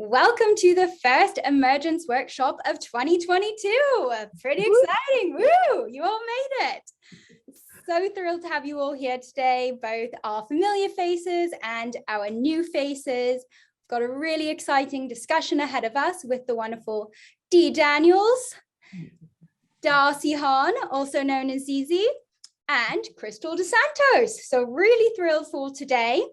Welcome to the first Emergence workshop of 2022. Pretty exciting. Woo! You all made it. So thrilled to have you all here today, both our familiar faces and our new faces. We've got a really exciting discussion ahead of us with the wonderful Dee Daniels, Darcy Hahn, also known as Zizi, and Krystle Dos Santos. So really thrilled for today.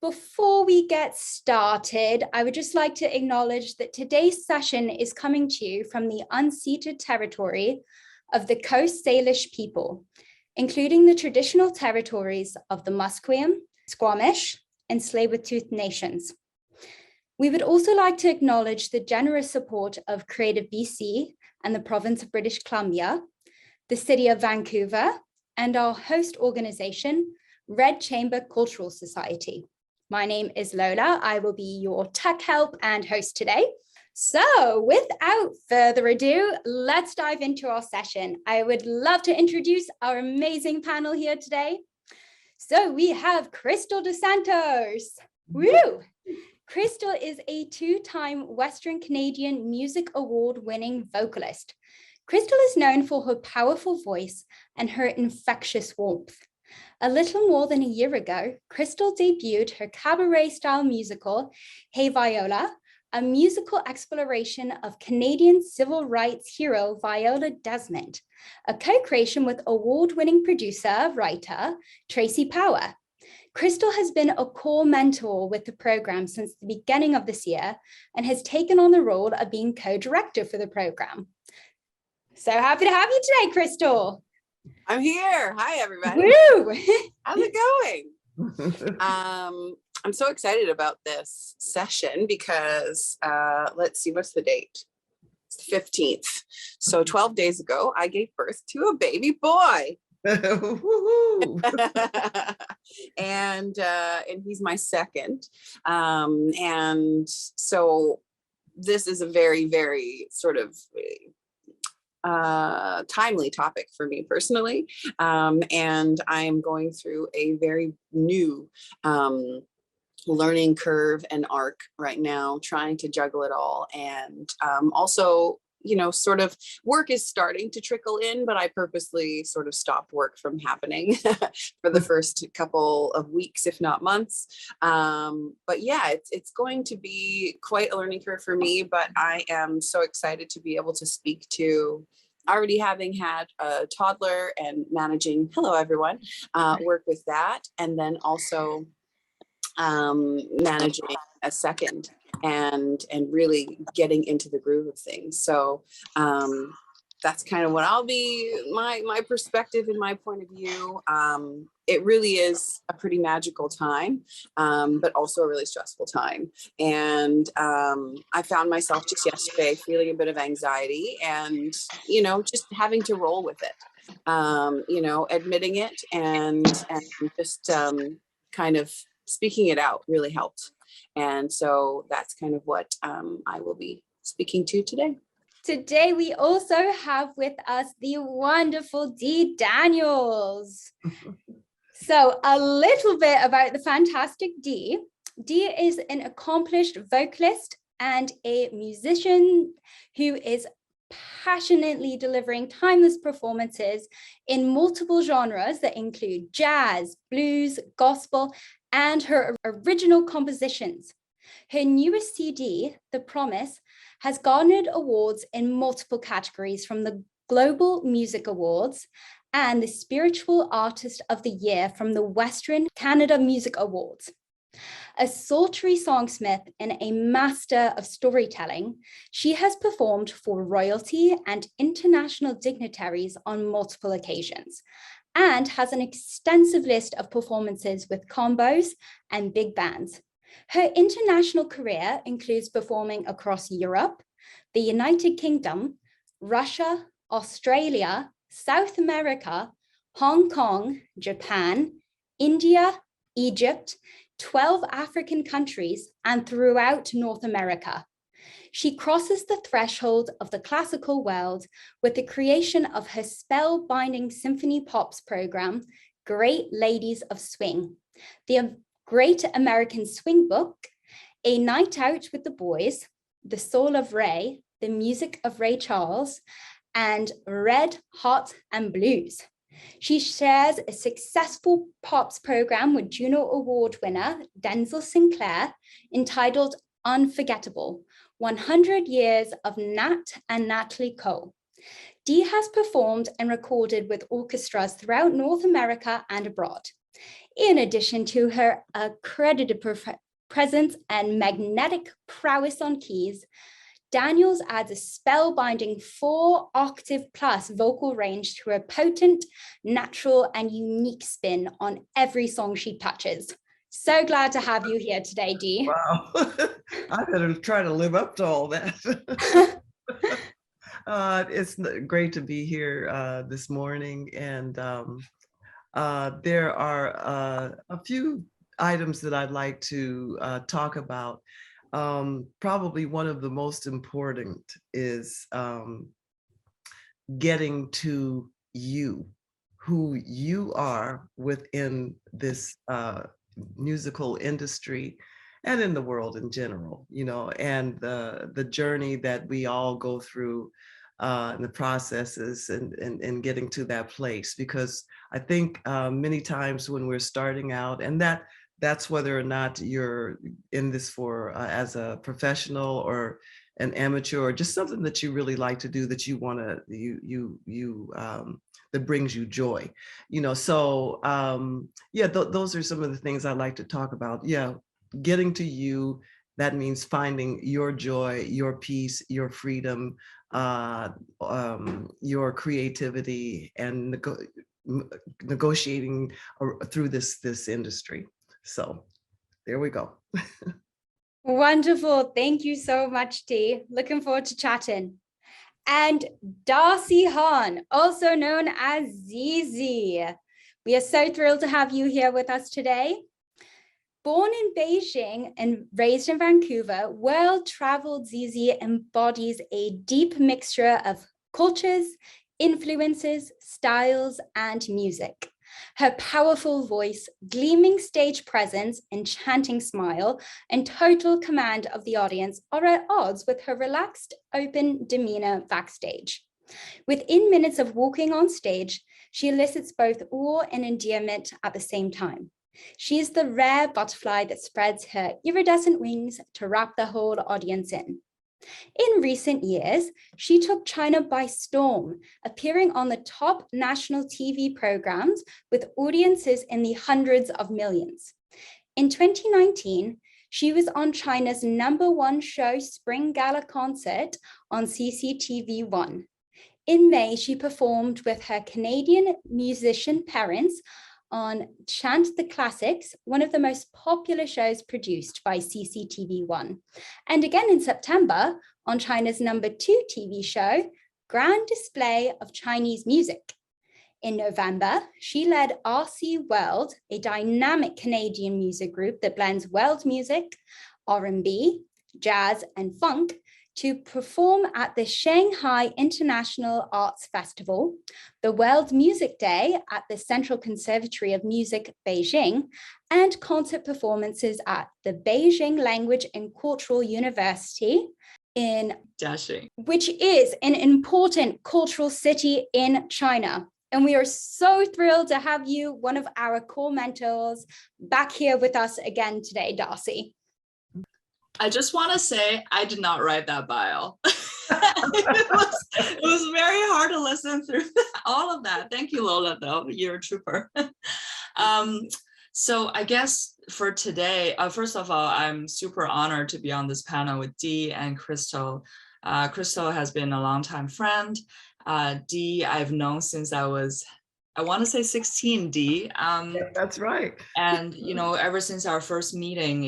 Before we get started, I would just like to acknowledge that today's session is coming to you from the unceded territory of the Coast Salish people, including the traditional territories of the Musqueam, Squamish, and Tsleil-Waututh nations. We would also like to acknowledge the generous support of Creative BC and the province of British Columbia, the City of Vancouver, and our host organization, Red Chamber Cultural Society. My name is Lola. I will be your tech help and host today. So without further ado, let's dive into our session. I would love to introduce our amazing panel here today. So we have Krystle Dos Santos. Woo! Krystle is a two-time Western Canadian Music Award-winning vocalist. Krystle is known for her powerful voice and her infectious warmth. A little more than a year ago, Krystle debuted her cabaret-style musical, Hey Viola, a musical exploration of Canadian civil rights hero Viola Desmond, a co-creation with award-winning producer, writer, Tracy Power. Krystle has been a core mentor with the program since the beginning of this year and has taken on the role of being co-director for the program. So happy to have you today, Krystle. I'm here. Hi, everybody. Woo! How's it going? I'm so excited about this session because let's see, what's the date? It's the 15th. So 12 days ago, I gave birth to a baby boy. and he's my second. And so this is a very, very sort of timely topic for me personally, and I'm going through a very new learning curve and arc right now, trying to juggle it all, and also, you know, sort of work is starting to trickle in, but I purposely sort of stopped work from happening for the first couple of weeks, if not months. But yeah, it's going to be quite a learning curve for me, but I am so excited to be able to speak to already having had a toddler and managing, hello everyone, work with that, and then also managing a second and really getting into the groove of things. So that's kind of what I'll be, my perspective and my point of view. It really is a pretty magical time, but also a really stressful time. And I found myself just yesterday feeling a bit of anxiety and, you know, just having to roll with it, you know, admitting it and just kind of speaking it out really helped. And so that's kind of what I will be speaking to today. Today, we also have with us the wonderful Dee Daniels. So a little bit about the fantastic Dee. Dee is an accomplished vocalist and a musician who is passionately delivering timeless performances in multiple genres that include jazz, blues, gospel, and her original compositions. Her newest CD, The Promise, has garnered awards in multiple categories from the Global Music Awards and the Spiritual Artist of the Year from the Western Canada Music Awards. A sultry songsmith and a master of storytelling, she has performed for royalty and international dignitaries on multiple occasions and has an extensive list of performances with combos and big bands. Her international career includes performing across Europe, the United Kingdom, Russia, Australia, South America, Hong Kong, Japan, India, Egypt, 12 African countries, and throughout North America. She crosses the threshold of the classical world with the creation of her spellbinding symphony pops program, Great Ladies of Swing, the Great American Swing Book, A Night Out with the Boys, The Soul of Ray, The Music of Ray Charles, and Red, Hot, and Blues. She shares a successful pops program with Juno Award winner Denzel Sinclair entitled Unforgettable, 100 Years of Nat and Natalie Cole. Dee has performed and recorded with orchestras throughout North America and abroad. In addition to her accredited presence and magnetic prowess on keys, Daniels adds a spellbinding 4-octave plus vocal range to her potent, natural, and unique spin on every song she touches. So glad to have you here today, Dee. Wow, I better try to live up to all that. It's great to be here this morning, and there are a few items that I'd like to talk about. Probably one of the most important is getting to you, who you are within this musical industry and in the world in general, you know, and the journey that we all go through and the processes and getting to that place. Because I think many times when we're starting out, and that's whether or not you're in this for as a professional or an amateur, or just something that you really like to do, that you want to that brings you joy, you know. So yeah, those are some of the things I like to talk about. Yeah, getting to you, that means finding your joy, your peace, your freedom, your creativity, and negotiating through this industry. So there we go. Wonderful. Thank you so much, Dee. Looking forward to chatting. And Darcy Hahn, also known as Zizi. We are so thrilled to have you here with us today. Born in Beijing and raised in Vancouver, world-traveled Zizi embodies a deep mixture of cultures, influences, styles, and music. Her powerful voice, gleaming stage presence, enchanting smile, and total command of the audience are at odds with her relaxed, open demeanor backstage. Within minutes of walking on stage, she elicits both awe and endearment at the same time. She is the rare butterfly that spreads her iridescent wings to wrap the whole audience in. In recent years, she took China by storm, appearing on the top national TV programs with audiences in the hundreds of millions. In 2019, she was on China's #1 show Spring Gala Concert on CCTV1. In May, she performed with her Canadian musician parents on Chant the Classics, one of the most popular shows produced by CCTV1. And again in September on China's #2 TV show, Grand Display of Chinese Music. In November, she led RC World, a dynamic Canadian music group that blends world music, R&B, jazz, and funk, to perform at the Shanghai International Arts Festival, the World Music Day at the Central Conservatory of Music, Beijing, and concert performances at the Beijing Language and Cultural University in Jiaxing, which is an important cultural city in China. And we are so thrilled to have you, one of our core mentors, back here with us again today, Darcy. I just want to say I did not write that bio. it was very hard to listen through all of that. Thank you, Lola, though. You're a trooper. So I guess for today, first of all, I'm super honored to be on this panel with Dee and Krystle. Krystle has been a longtime friend. Dee, I've known since I want to say 16, Dee. Yeah, that's right. And, you know, ever since our first meeting,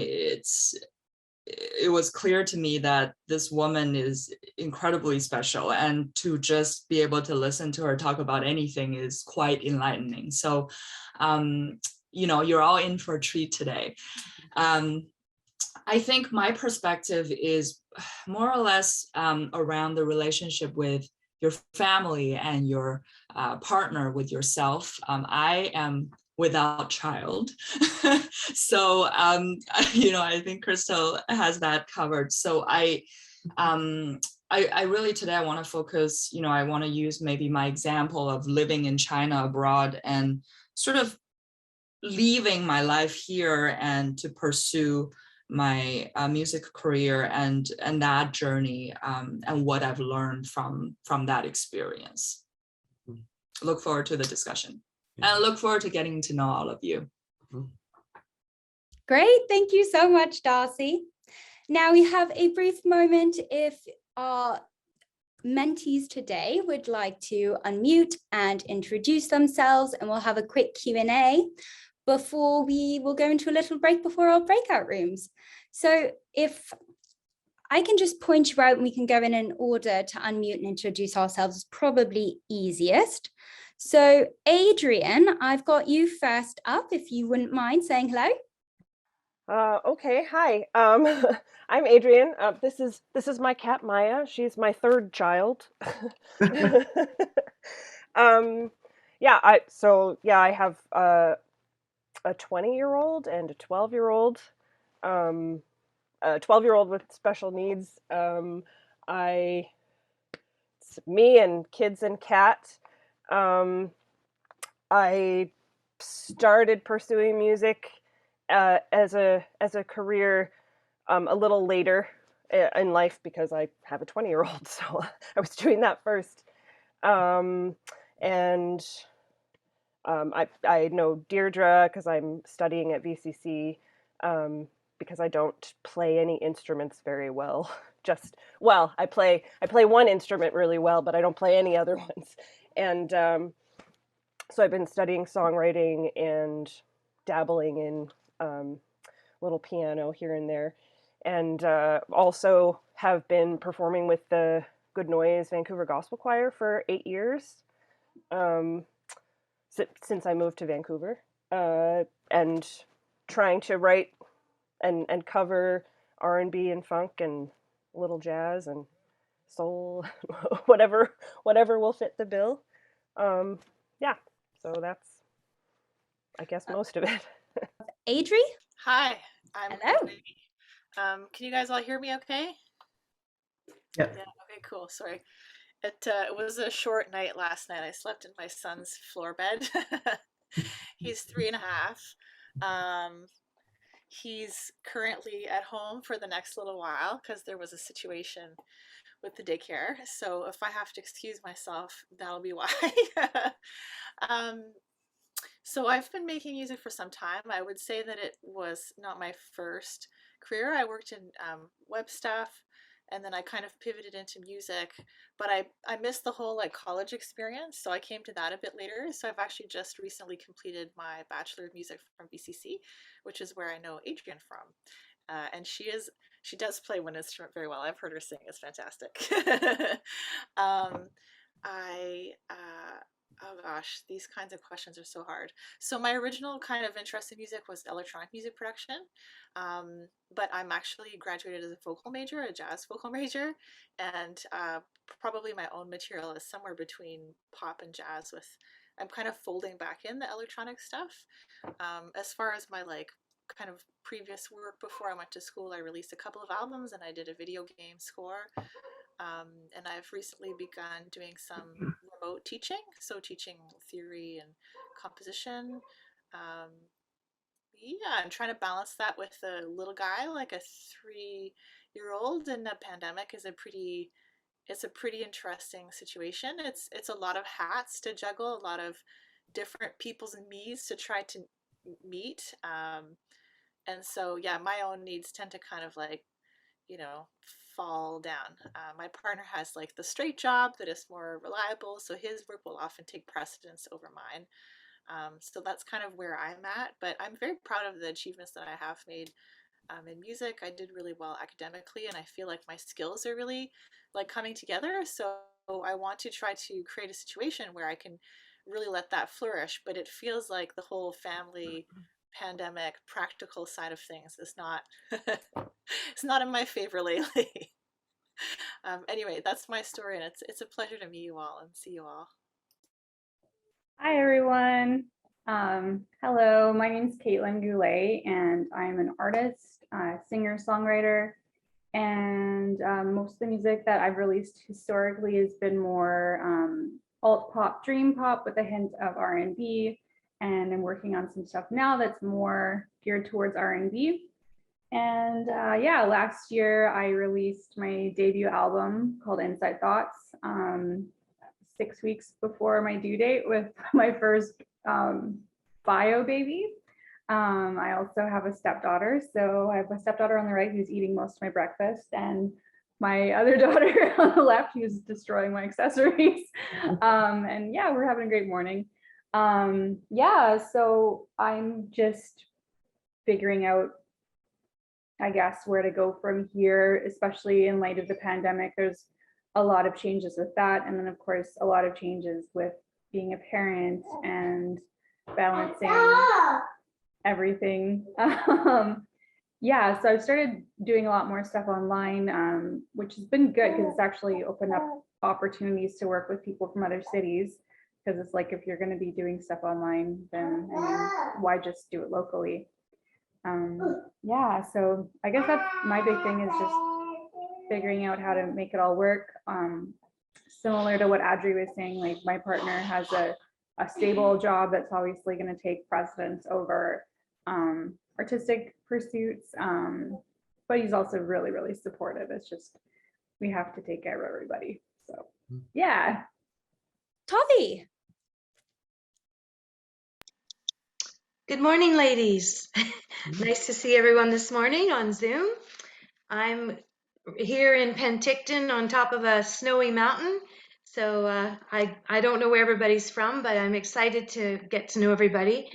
it was clear to me that this woman is incredibly special, and to just be able to listen to her talk about anything is quite enlightening. So, you know, you're all in for a treat today. I think my perspective is more or less around the relationship with your family and your partner, with yourself. I am without child. So, I think Krystle has that covered. So I really today I want to focus, I want to use maybe my example of living in China abroad and sort of leaving my life here and to pursue my music career and that journey, and what I've learned from that experience. Look forward to the discussion. And I look forward to getting to know all of you. Great, thank you so much, Darcy. Now we have a brief moment if our mentees today would like to unmute and introduce themselves, and we'll have a quick Q&A before we will go into a little break before our breakout rooms. So if I can just point you out and we can go in order to unmute and introduce ourselves, is probably easiest. So Adrian, I've got you first up, if you wouldn't mind saying hello. Okay, hi. I'm Adrian. This is my cat Maya. She's my third child. I have a 20-year-old and a 12-year-old. A 12-year-old with special needs. It's me and kids and cat. I started pursuing music as a career a little later in life because I have a 20-year-old, so I was doing that first. I know Deirdre because I'm studying at VCC, because I don't play any instruments very well. I play one instrument really well, but I don't play any other ones. And so I've been studying songwriting and dabbling in little piano here and there, and also have been performing with the Good Noise Vancouver Gospel Choir for 8 years, since I moved to Vancouver, and trying to write and cover R&B and funk and a little jazz and soul, whatever will fit the bill. So that's, I guess, most of it. Adri? Hi, I'm Hello. Courtney. Can you guys all hear me okay? Yeah. Okay, cool. Sorry. It was a short night last night. I slept in my son's floor bed. He's 3.5. He's currently at home for the next little while because there was a situation with the daycare. So if I have to excuse myself, that'll be why. So I've been making music for some time. I would say that it was not my first career. I worked in web stuff, and then I kind of pivoted into music, but I missed the whole college experience, so I came to that a bit later. So I've actually just recently completed my Bachelor of Music from BCC, which is where I know Adrian from. And she does play one instrument very well. I've heard her sing. It's fantastic. Oh gosh, these kinds of questions are so hard. So my original kind of interest in music was electronic music production, but I'm actually graduated as a vocal major, a jazz vocal major, and probably my own material is somewhere between pop and jazz. I'm kind of folding back in the electronic stuff. As far as my kind of previous work before I went to school, I released a couple of albums and I did a video game score. And I've recently begun doing some remote teaching, so teaching theory and composition. I'm trying to balance that with a little guy, like a 3-year-old, and the pandemic is it's a pretty interesting situation. It's a lot of hats to juggle, a lot of different people's needs to try to meet. And so, my own needs tend to kind of fall down. My partner has the straight job that is more reliable, so his work will often take precedence over mine. So that's kind of where I'm at, but I'm very proud of the achievements that I have made in music. I did really well academically, and I feel like my skills are really coming together. So I want to try to create a situation where I can really let that flourish, but it feels like the whole family pandemic practical side of things is not it's not in my favor lately. Anyway, that's my story, and it's a pleasure to meet you all and see you all. Hi everyone. Hello, my name is Caitlin Goulet, and I'm an artist, singer, songwriter, and most of the music that I've released historically has been more alt pop, dream pop with a hint of R&B, and I'm working on some stuff now that's more geared towards R&B. And yeah, last year I released my debut album called Inside Thoughts 6 weeks before my due date with my first bio baby. I also have a stepdaughter. So I have a stepdaughter on the right who's eating most of my breakfast, and my other daughter on the left who's destroying my accessories. And yeah, we're having a great morning. Yeah, so I'm just figuring out, I guess, where to go from here, especially in light of the pandemic. There's a lot of changes with that. And then of course, a lot of changes with being a parent and balancing everything. Yeah, so I've started doing a lot more stuff online, which has been good because it's actually opened up opportunities to work with people from other cities. Because it's like, if you're going to be doing stuff online, then I mean, why just do it locally? Yeah, so I guess that's my big thing, is just figuring out how to make it all work. Similar to what Audrey was saying, like my partner has a stable job that's obviously going to take precedence over artistic pursuits, but he's also really, really supportive. It's just, we have to take care of everybody. So yeah. Tovi. Good morning, ladies. Nice to see everyone this morning on Zoom. I'm here in Penticton on top of a snowy mountain. So I don't know where everybody's from, but I'm excited to get to know everybody.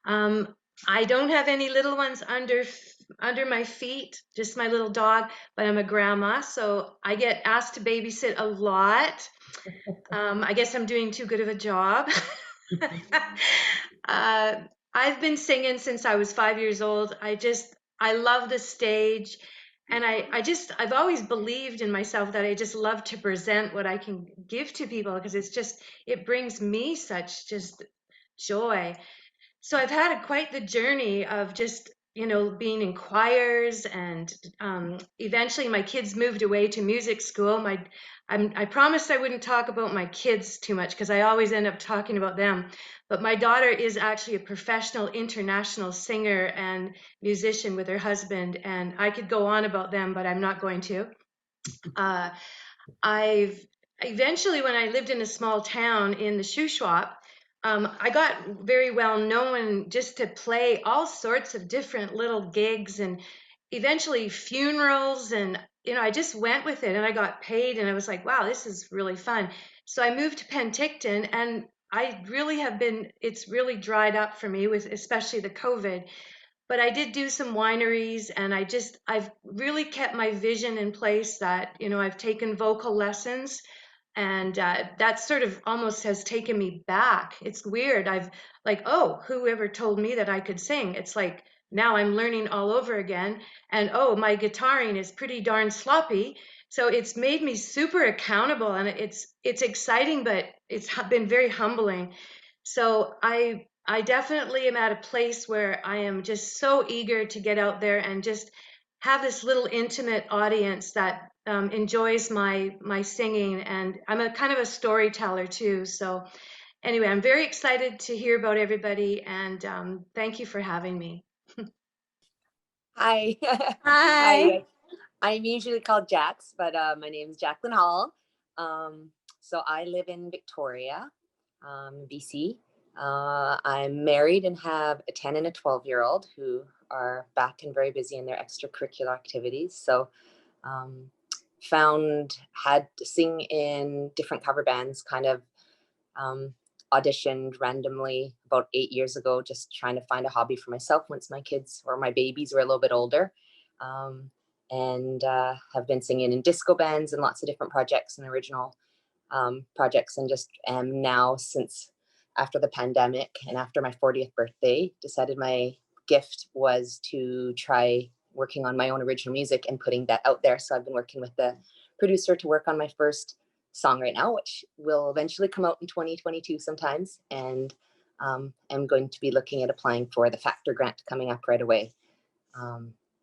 I don't have any little ones under my feet, just my little dog, but I'm a grandma, so I get asked to babysit a lot. I guess I'm doing too good of a job. I've been singing since I was 5 years old. I love the stage. And I've always believed in myself that I just love to present what I can give to people, because it brings me such just joy. So I've had quite the journey of just, being in choirs, and eventually my kids moved away to music school. I promised I wouldn't talk about my kids too much because I always end up talking about them. But my daughter is actually a professional international singer and musician with her husband, and I could go on about them, but I'm not going to. I've eventually, when I lived in a small town in the Shuswap, I got very well known just to play all sorts of different little gigs, and eventually funerals, and I just went with it, and I got paid, and I was like, wow, this is really fun. So I moved to Penticton, and it's really dried up for me with especially the COVID. But I did do some wineries, and I've really kept my vision in place that, I've taken vocal lessons, and that sort of almost has taken me back. It's weird. I've like, oh, whoever told me that I could sing? It's like, now I'm learning all over again. And oh, my guitaring is pretty darn sloppy. So it's made me super accountable, and it's exciting, but it's been very humbling. So I definitely am at a place where I am just so eager to get out there and just have this little intimate audience that enjoys my singing. And I'm a kind of a storyteller too. So anyway, I'm very excited to hear about everybody, and thank you for having me. Hi. Hi. I'm usually called Jax, but my name is Jacqueline Hall. So I live in Victoria, BC. I'm married and have a 10 and a 12-year-old who are back and very busy in their extracurricular activities. So had to sing in different cover bands, kind of auditioned randomly about 8 years ago, just trying to find a hobby for myself once my kids or my babies were a little bit older. And have been singing in disco bands and lots of different projects and original projects, and just am now, since after the pandemic and after my 40th birthday, decided my gift was to try working on my own original music and putting that out there. So I've been working with the producer to work on my first song right now, which will eventually come out in 2022 sometimes. And I'm going to be looking at applying for the Factor grant coming up right away.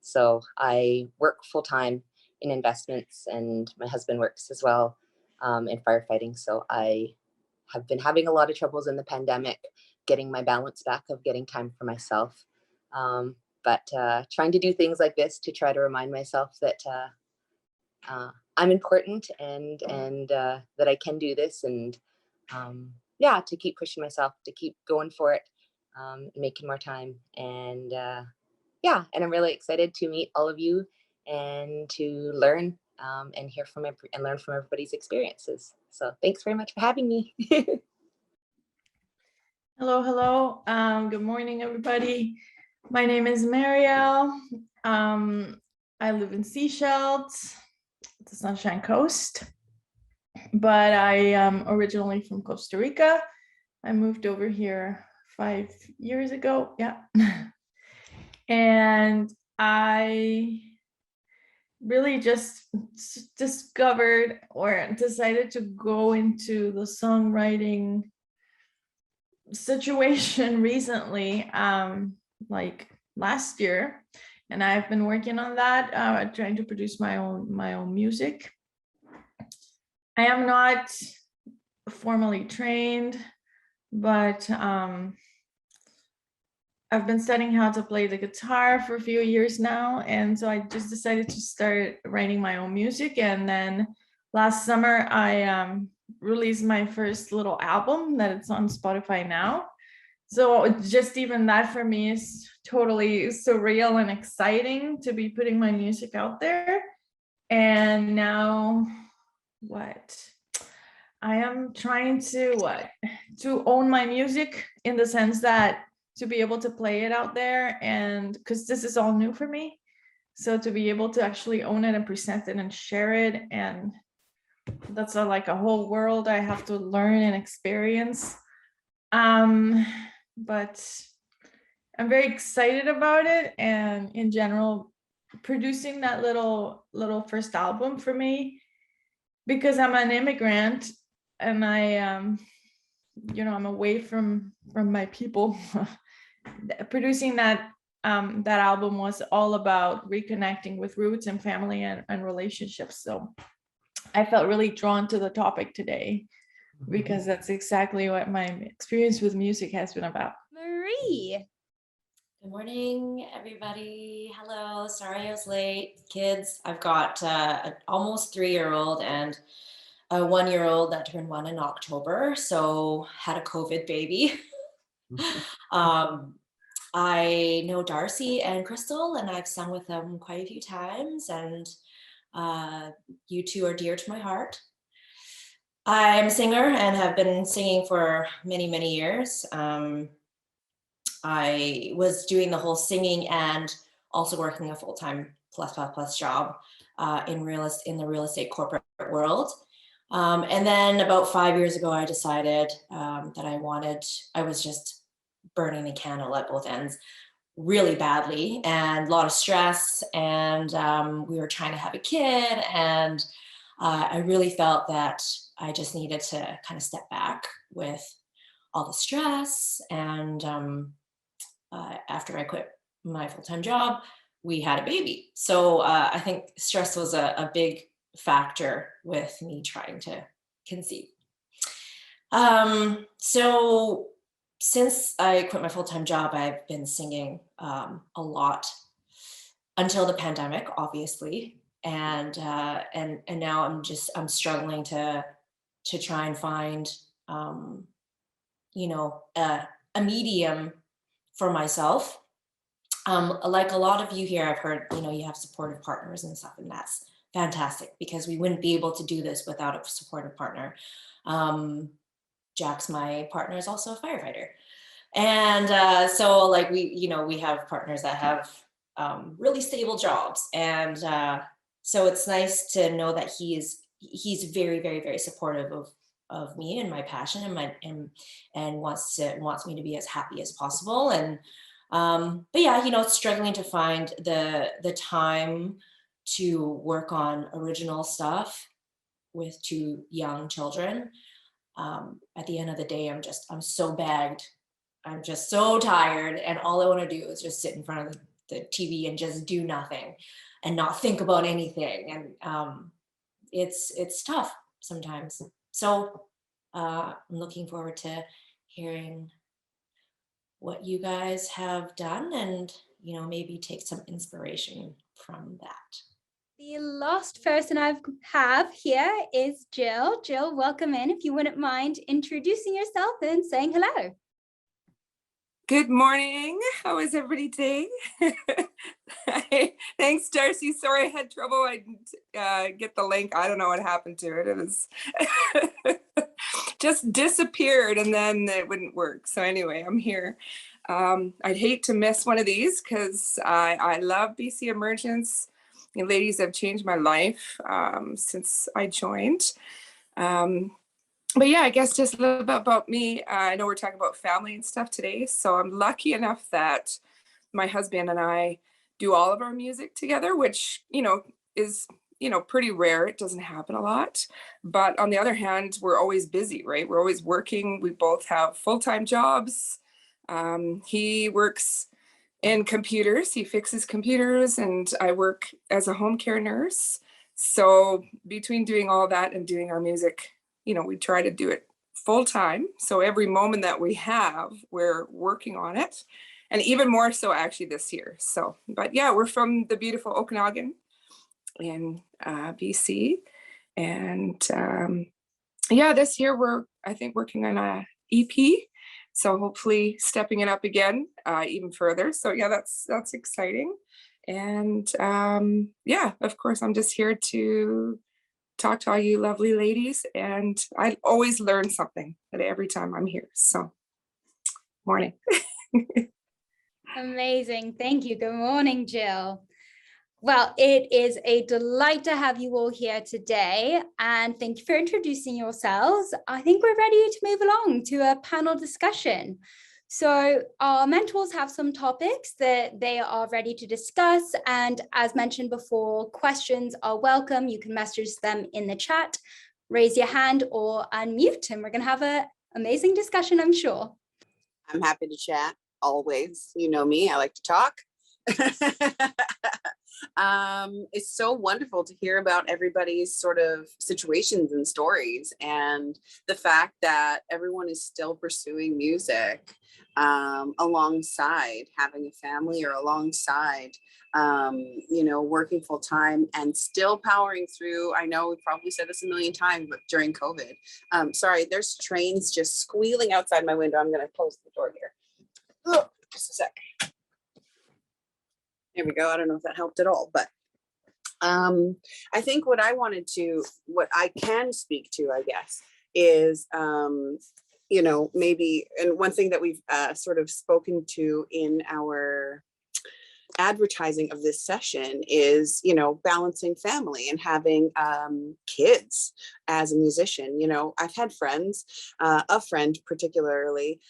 So I work full-time in investments, and my husband works as well in firefighting. So I have been having a lot of troubles in the pandemic getting my balance back of getting time for myself. But trying to do things like this to try to remind myself that I'm important and that I can do this, and yeah, to keep pushing myself, to keep going for it, making more time. And yeah, and I'm really excited to meet all of you and to learn and hear from and learn from everybody's experiences. So thanks very much for having me. Hello, hello. Good morning, everybody. My name is Marielle. I live in Seychelles, the Sunshine Coast, but I am originally from Costa Rica. I moved over here 5 years ago. Yeah. And I really just discovered or decided to go into the songwriting situation recently, like last year, and I've been working on that, trying to produce my own music. I am not formally trained, but I've been studying how to play the guitar for a few years now, and so I just decided to start writing my own music. And then last summer I released my first little album that it's on Spotify now. So just even that for me is totally surreal and exciting to be putting my music out there. And now I am trying to own my music, in the sense that to be able to play it out there, and because this is all new for me, so to be able to actually own it and present it and share it, and that's like a whole world I have to learn and experience. But I'm very excited about it, and in general, producing that little first album for me, because I'm an immigrant and I I'm away from my people. Producing that album was all about reconnecting with roots and family and relationships. So I felt really drawn to the topic today, because that's exactly what my experience with music has been about. Marie. Good morning, everybody. Hello. Sorry I was late. Kids, I've got an almost 3-year-old and a 1-year-old that turned 1 in October. So had a COVID baby. I know Darcy and Krystle, and I've sung with them quite a few times, and you two are dear to my heart. I'm a singer and have been singing for many, many years. I was doing the whole singing and also working a full-time plus job in the real estate corporate world. And then about 5 years ago, I decided that I was just burning the candle at both ends really badly, and a lot of stress, and we were trying to have a kid, and I really felt that I just needed to kind of step back with all the stress. And after I quit my full-time job, we had a baby. So I think stress was a big factor with me trying to conceive. So since I quit my full-time job, I've been singing a lot until the pandemic, obviously. And now I'm struggling to try and find, a medium for myself. Like a lot of you here, I've heard, you have supportive partners and stuff, and that's fantastic, because we wouldn't be able to do this without a supportive partner. Jack's, my partner, is also a firefighter. And so like we have partners that have really stable jobs. And so it's nice to know that he's very, very, very supportive of me and my passion and wants me to be as happy as possible. And but yeah, struggling to find the time to work on original stuff with 2 young children. At the end of the day, I'm so bagged I'm just so tired, and all I want to do is just sit in front of the TV and just do nothing and not think about anything. And it's tough sometimes. So I'm looking forward to hearing what you guys have done, and maybe take some inspiration from that. The last person I have here is Jill. Jill, welcome in. If you wouldn't mind introducing yourself and saying hello. Good morning. How is everybody today? Thanks, Darcy. Sorry I had trouble. I didn't get the link. I don't know what happened to it. It was just disappeared and then it wouldn't work. So anyway, I'm here. I'd hate to miss one of these because I love BC Emergence. You ladies have changed my life since I joined. But yeah, I guess just a little bit about me. I know we're talking about family and stuff today. So I'm lucky enough that my husband and I do all of our music together, which, is, pretty rare. It doesn't happen a lot. But on the other hand, we're always busy, right? We're always working. We both have full-time jobs. He works in computers. He fixes computers, and I work as a home care nurse. So between doing all that and doing our music, we try to do it full time. So every moment that we have, we're working on it, and even more so actually this year. So, but yeah, we're from the beautiful Okanagan in BC. And yeah, this year we're, I think, working on a EP. So hopefully stepping it up again, even further. So yeah, that's exciting. And yeah, of course, I'm just here to talk to all you lovely ladies, and I always learn something every time I'm here. So, morning. Amazing. Thank you. Good morning, Jill. Well, it is a delight to have you all here today, and thank you for introducing yourselves. I think we're ready to move along to a panel discussion. So our mentors have some topics that they are ready to discuss. And as mentioned before, questions are welcome. You can message them in the chat, raise your hand or unmute, and we're going to have an amazing discussion, I'm sure. I'm happy to chat always. You know me, I like to talk. It's so wonderful to hear about everybody's sort of situations and stories, and the fact that everyone is still pursuing music alongside having a family, or alongside working full time and still powering through. I know we've probably said this a million times, but during COVID, sorry, there's trains just squealing outside my window. I'm going to close the door here. Oh, just a sec. There we go. I don't know if that helped at all, but I think what I can speak to, I guess, is, maybe, and one thing that we've sort of spoken to in our advertising of this session is, balancing family and having kids as a musician. I've had friends, a friend particularly,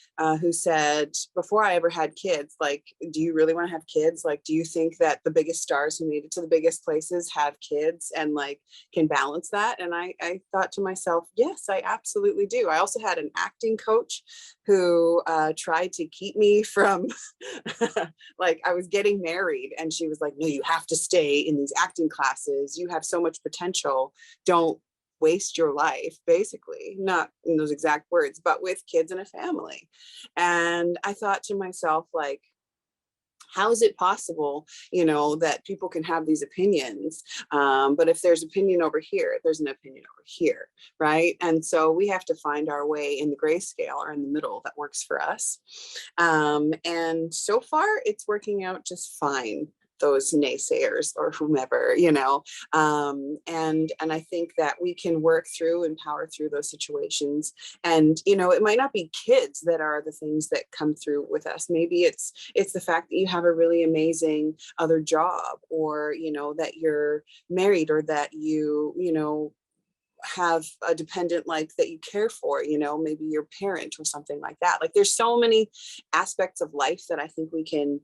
who said, before I ever had kids, like, do you really want to have kids? Like, do you think that the biggest stars who made it to the biggest places have kids and like can balance that? And I thought to myself, yes, I absolutely do. I also had an acting coach who tried to keep me from like, I was getting married, and she was like, no, you have to stay in these acting classes. You have so much potential. Don't waste your life, basically, not in those exact words, but with kids and a family. And I thought to myself, like, how is it possible, that people can have these opinions? But if there's opinion over here, there's an opinion over here, right? And so we have to find our way in the grayscale, or in the middle, that works for us. And so far, it's working out just fine. Those naysayers or whomever, and I think that we can work through and power through those situations. And, it might not be kids that are the things that come through with us. Maybe it's the fact that you have a really amazing other job, or, that you're married, or that you have a dependent like that you care for, maybe your parent or something like that. Like, there's so many aspects of life that I think we can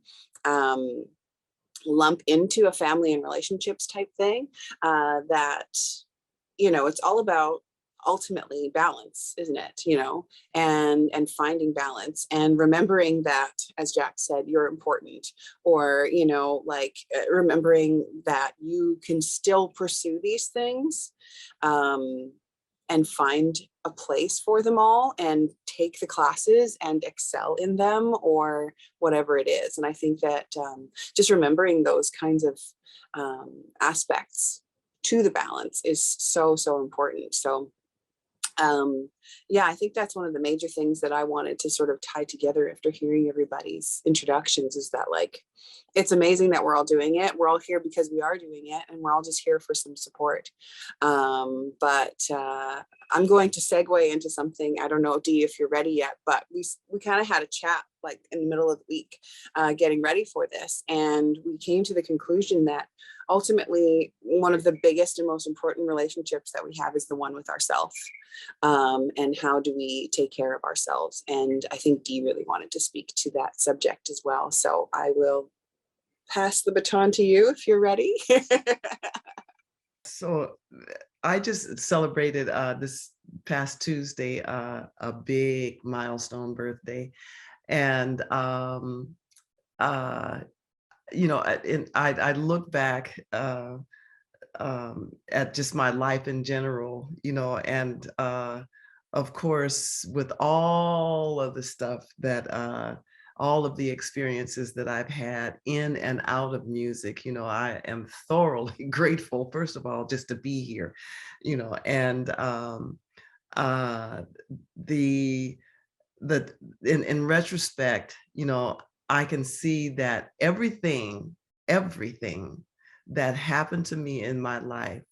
lump into a family and relationships type thing, that it's all about ultimately balance, isn't it? You know, and finding balance and remembering that, as Jack said, you're important, or, you know, like remembering that you can still pursue these things, and find a place for them all and take the classes and excel in them, or whatever it is. And I think that just remembering those kinds of aspects to the balance is so, so important. So yeah, I think that's one of the major things that I wanted to sort of tie together after hearing everybody's introductions, is that, like, it's amazing that we're all doing it. We're all here because we are doing it, and we're all just here for some support. But I'm going to segue into something. I don't know, Dee, if you're ready yet, but we kind of had a chat like in the middle of the week, getting ready for this. And we came to the conclusion that ultimately one of the biggest and most important relationships that we have is the one with ourselves. And how do we take care of ourselves? And I think Dee really wanted to speak to that subject as well. So I will pass the baton to you if you're ready. So I just celebrated this past Tuesday a big milestone birthday, and you know, I look back at just my life in general, you know, and of course, with all of the stuff that all of the experiences that I've had in and out of music, you know, I am thoroughly grateful, first of all, just to be here, you know, and in retrospect, you know, I can see that everything that happened to me in my life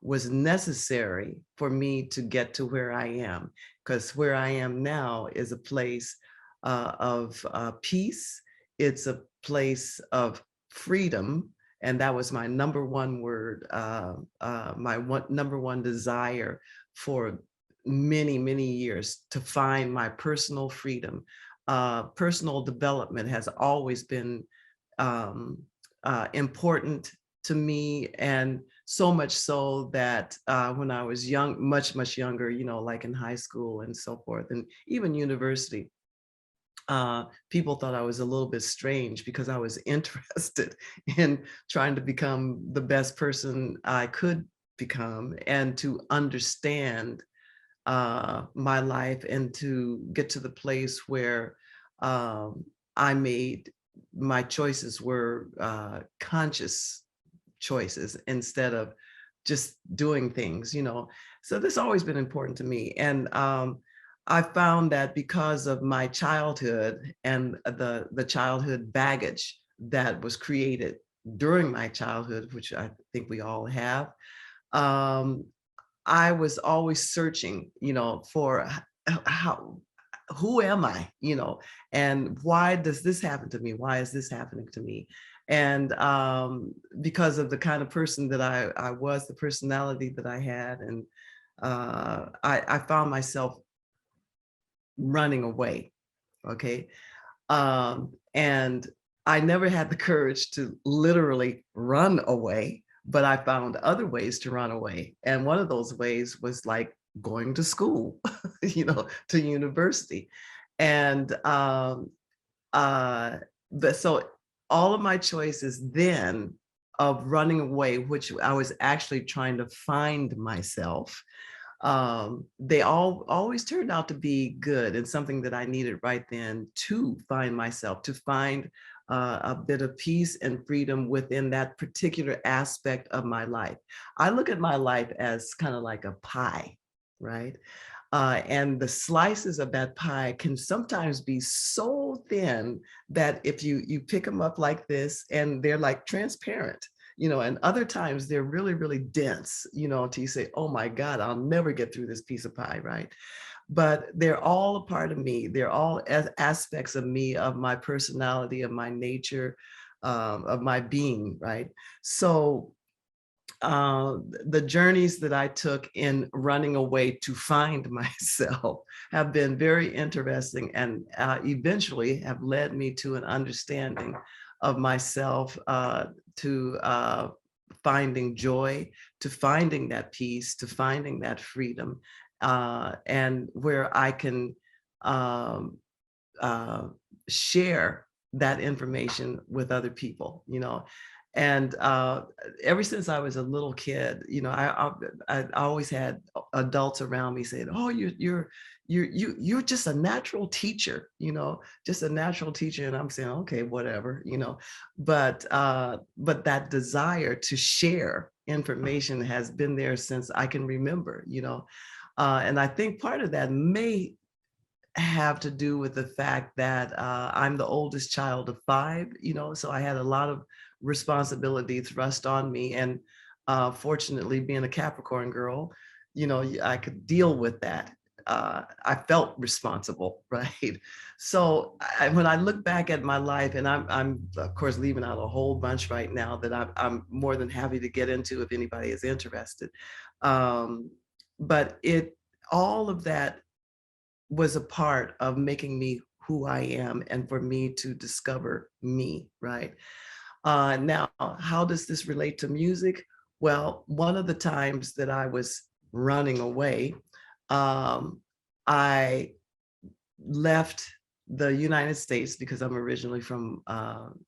was necessary for me to get to where I am, because where I am now is a place of peace. It's a place of freedom. And that was my number one word, number one desire for many, many years, to find my personal freedom. Personal development has always been important to me, and so much so that when I was young, much younger, you know, like in high school and so forth, and even university, people thought I was a little bit strange because I was interested in trying to become the best person I could become, and to understand my life, and to get to the place where I made my choices were conscious choices instead of just doing things, you know. So this has always been important to me. And I found that because of my childhood and the childhood baggage that was created during my childhood, which I think we all have, I was always searching, you know, for who am I, you know, and why does this happen to me? Why is this happening to me? And because of the kind of person that I was, the personality that I had, and I found myself running away, okay? And I never had the courage to literally run away, but I found other ways to run away. And one of those ways was like going to school, you know, to university. And so all of my choices then of running away, which I was actually trying to find myself, they always turned out to be good, and something that I needed right then to find myself, to find a bit of peace and freedom within that particular aspect of my life. I look at my life as kind of like a pie, right? And the slices of that pie can sometimes be so thin that if you pick them up like this, and they're like transparent, you know, and other times they're really, really dense, you know, until you say, oh my God, I'll never get through this piece of pie, right? But they're all a part of me. They're all aspects of me, of my personality, of my nature, of my being, right? So the journeys that I took in running away to find myself have been very interesting, and eventually have led me to an understanding of myself, to finding joy, to finding that peace, to finding that freedom, and where I can share that information with other people, And ever since I was a little kid, I always had adults around me saying, "Oh, you're just a natural teacher, just a natural teacher." And I'm saying, "Okay, whatever, But that desire to share information has been there since I can remember, And I think part of that may have to do with the fact that I'm the oldest child of 5, so I had a lot of responsibility thrust on me. And fortunately, being a Capricorn girl, I could deal with that. I felt responsible, right? So when I look back at my life, and I'm of course leaving out a whole bunch right now that I'm more than happy to get into if anybody is interested. But all of that was a part of making me who I am and for me to discover me, right? Now, how does this relate to music? Well, one of the times that I was running away, I left the United States because I'm originally from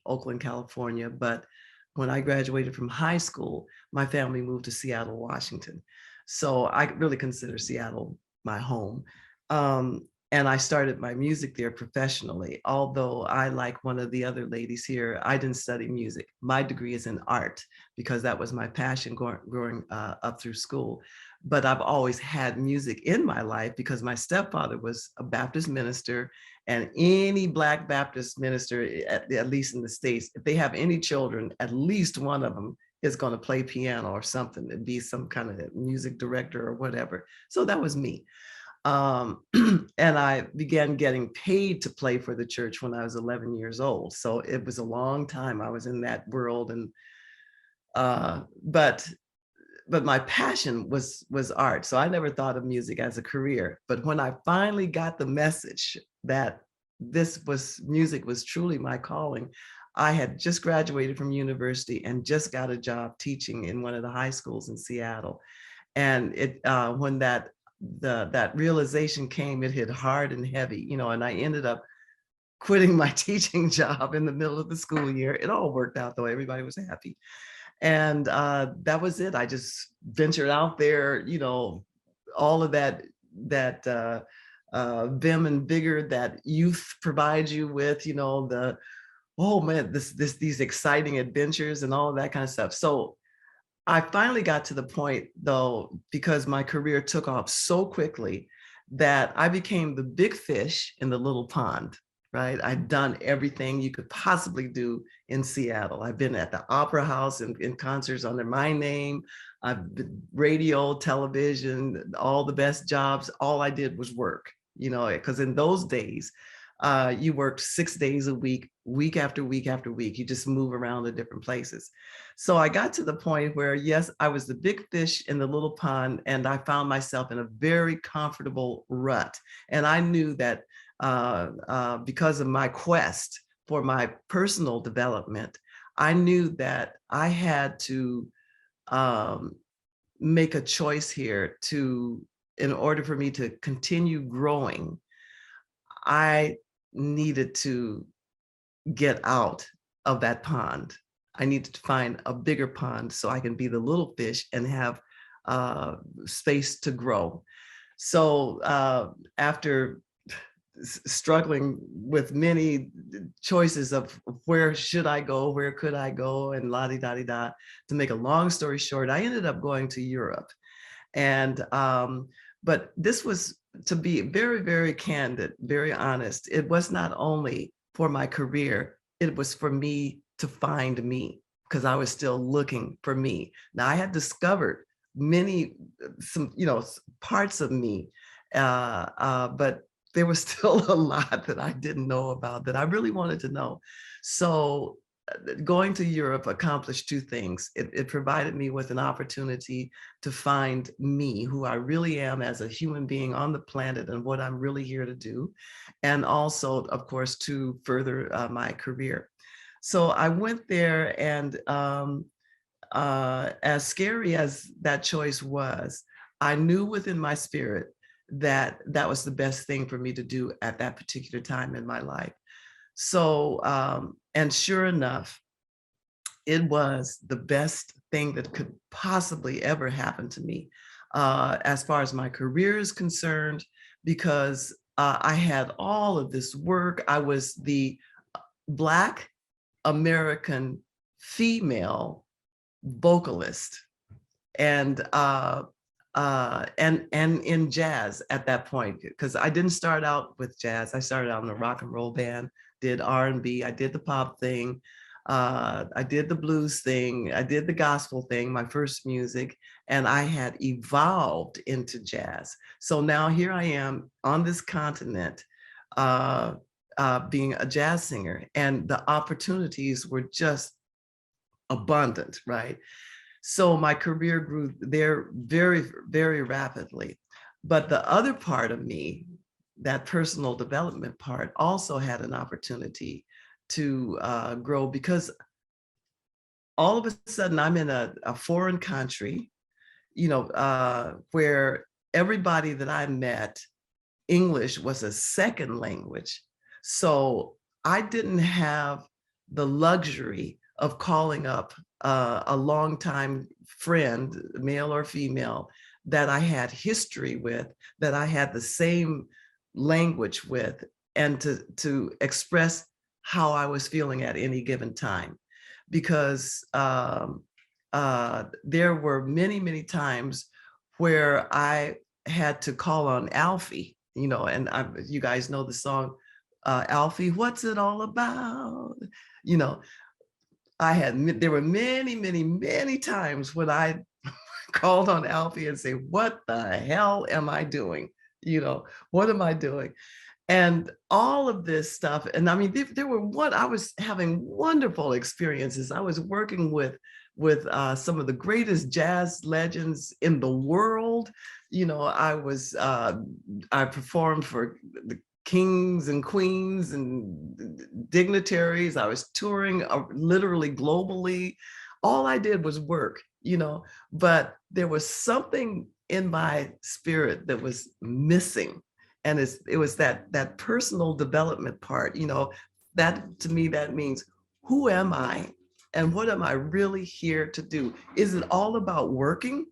Oakland, California. But when I graduated from high school, my family moved to Seattle, Washington. So I really consider Seattle my home. And I started my music there professionally. Although I, like one of the other ladies here, I didn't study music. My degree is in art because that was my passion growing up through school. But I've always had music in my life because my stepfather was a Baptist minister, and any Black Baptist minister, at least in the States, if they have any children, at least one of them is going to play piano or something, and be some kind of music director or whatever. So that was me. And I began getting paid to play for the church when I was 11 years old. So it was a long time I was in that world. And but my passion was art. So I never thought of music as a career. But when I finally got the message that music was truly my calling, I had just graduated from university and just got a job teaching in one of the high schools in Seattle. And when that realization came, it hit hard and heavy, and I ended up quitting my teaching job in the middle of the school year. It all worked out though, everybody was happy. And that was it. I just ventured out there, all of that vim and vigor that youth provides you with, oh man, these exciting adventures and all of that kind of stuff. So I finally got to the point though, because my career took off so quickly, that I became the big fish in the little pond, right? I'd done everything you could possibly do in Seattle. I've been at the Opera House in concerts under my name. I've been radio, television, all the best jobs. All I did was work, because in those days, you worked 6 days a week, week after week after week. You just move around to different places. So I got to the point where, yes, I was the big fish in the little pond, and I found myself in a very comfortable rut. And I knew that because of my quest for my personal development, I knew that I had to make a choice here in order for me to continue growing. I needed to get out of that pond. I needed to find a bigger pond so I can be the little fish and have space to grow. So after struggling with many choices of where should I go, where could I go, and la-di-da-di-da, to make a long story short, I ended up going to Europe. And but this was, to be very, very candid, very honest, it was not only for my career, it was for me to find me, because I was still looking for me. Now I had discovered some parts of me, but there was still a lot that I didn't know about that I really wanted to know. So going to Europe accomplished 2 things. It provided me with an opportunity to find me, who I really am as a human being on the planet, and what I'm really here to do. And also, of course, to further my career. So I went there, and as scary as that choice was, I knew within my spirit that that was the best thing for me to do at that particular time in my life. So, and sure enough, it was the best thing that could possibly ever happen to me as far as my career is concerned, because I had all of this work. I was the Black American female vocalist, and in jazz at that point, because I didn't start out with jazz. I started out in a rock and roll band, did R&B, I did the pop thing, I did the blues thing, I did the gospel thing, my first music, and I had evolved into jazz. So now here I am on this continent, being a jazz singer, and the opportunities were just abundant, right? So my career grew there very, very rapidly. But the other part of me, that personal development part, also had an opportunity to grow, because all of a sudden I'm in a foreign country, you know, where everybody that I met, English was a second language. So I didn't have the luxury of calling up a longtime friend, male or female, that I had history with, that I had the same language with, and to express how I was feeling at any given time. Because there were many, many times where I had to call on Alfie, you know, and you guys know the song, Alfie, what's it all about? You know, there were many, many, many times when I called on Alfie and say, what the hell am I doing? You know, what am I doing? And all of this stuff. And I mean, I was having wonderful experiences. I was working with some of the greatest jazz legends in the world. You know, I performed for the kings and queens and dignitaries. I was touring literally globally. All I did was work, you know, but there was something in my spirit that was missing. And it was that personal development part, you know, that to me, that means, who am I? And what am I really here to do? Is it all about working?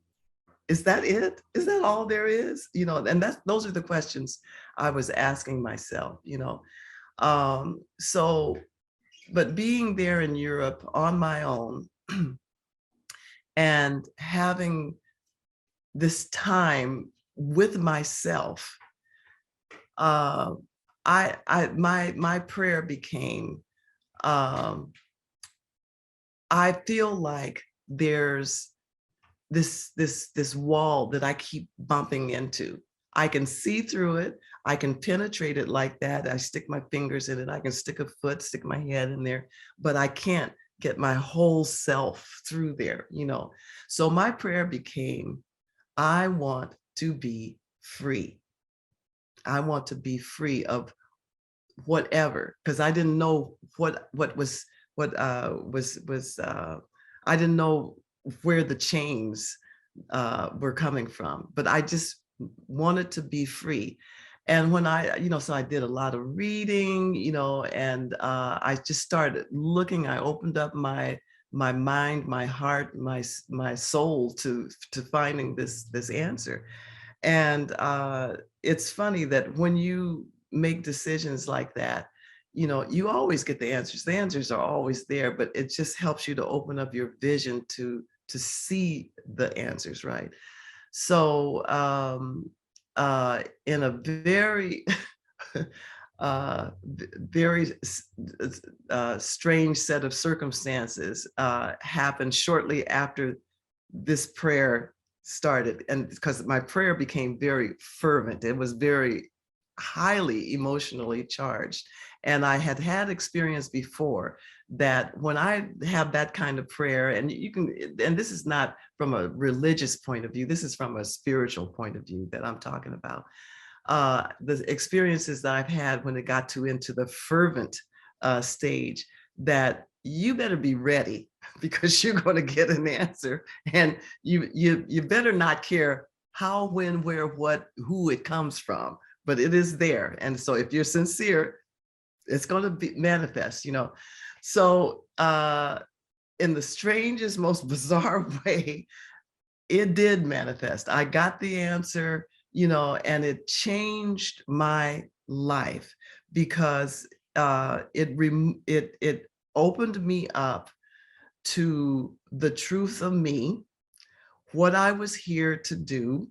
Is that it? Is that all there is? You know, and those are the questions I was asking myself, you know. But being there in Europe on my own and having this time with myself, my prayer became, I feel like there's this wall that I keep bumping into. I can see through it. I can penetrate it like that. I stick my fingers in it. I can stick a foot, stick my head in there, but I can't get my whole self through there, you know? So my prayer became, I want to be free. I want to be free of whatever, because I didn't know I didn't know where the chains were coming from, but I just wanted to be free. And when so I did a lot of reading, you know, and I just started looking. I opened up my mind, my heart, my soul to finding this answer. And it's funny that when you make decisions like that, you know, you always get the answers. The answers are always there, but it just helps you to open up your vision to see the answers, right? So in a very, very strange set of circumstances happened shortly after this prayer started. And because my prayer became very fervent, it was very highly emotionally charged. And I had experience before that when I have that kind of prayer, and this is not from a religious point of view, this is from a spiritual point of view that I'm talking about. The experiences that I've had when it got into the fervent stage, that you better be ready, because you're going to get an answer, and you better not care how, when, where, what, who it comes from, but it is there. And so if you're sincere, it's going to be manifest, So in the strangest, most bizarre way, it did manifest. I got the answer, and it changed my life because it opened me up to the truth of me, what I was here to do.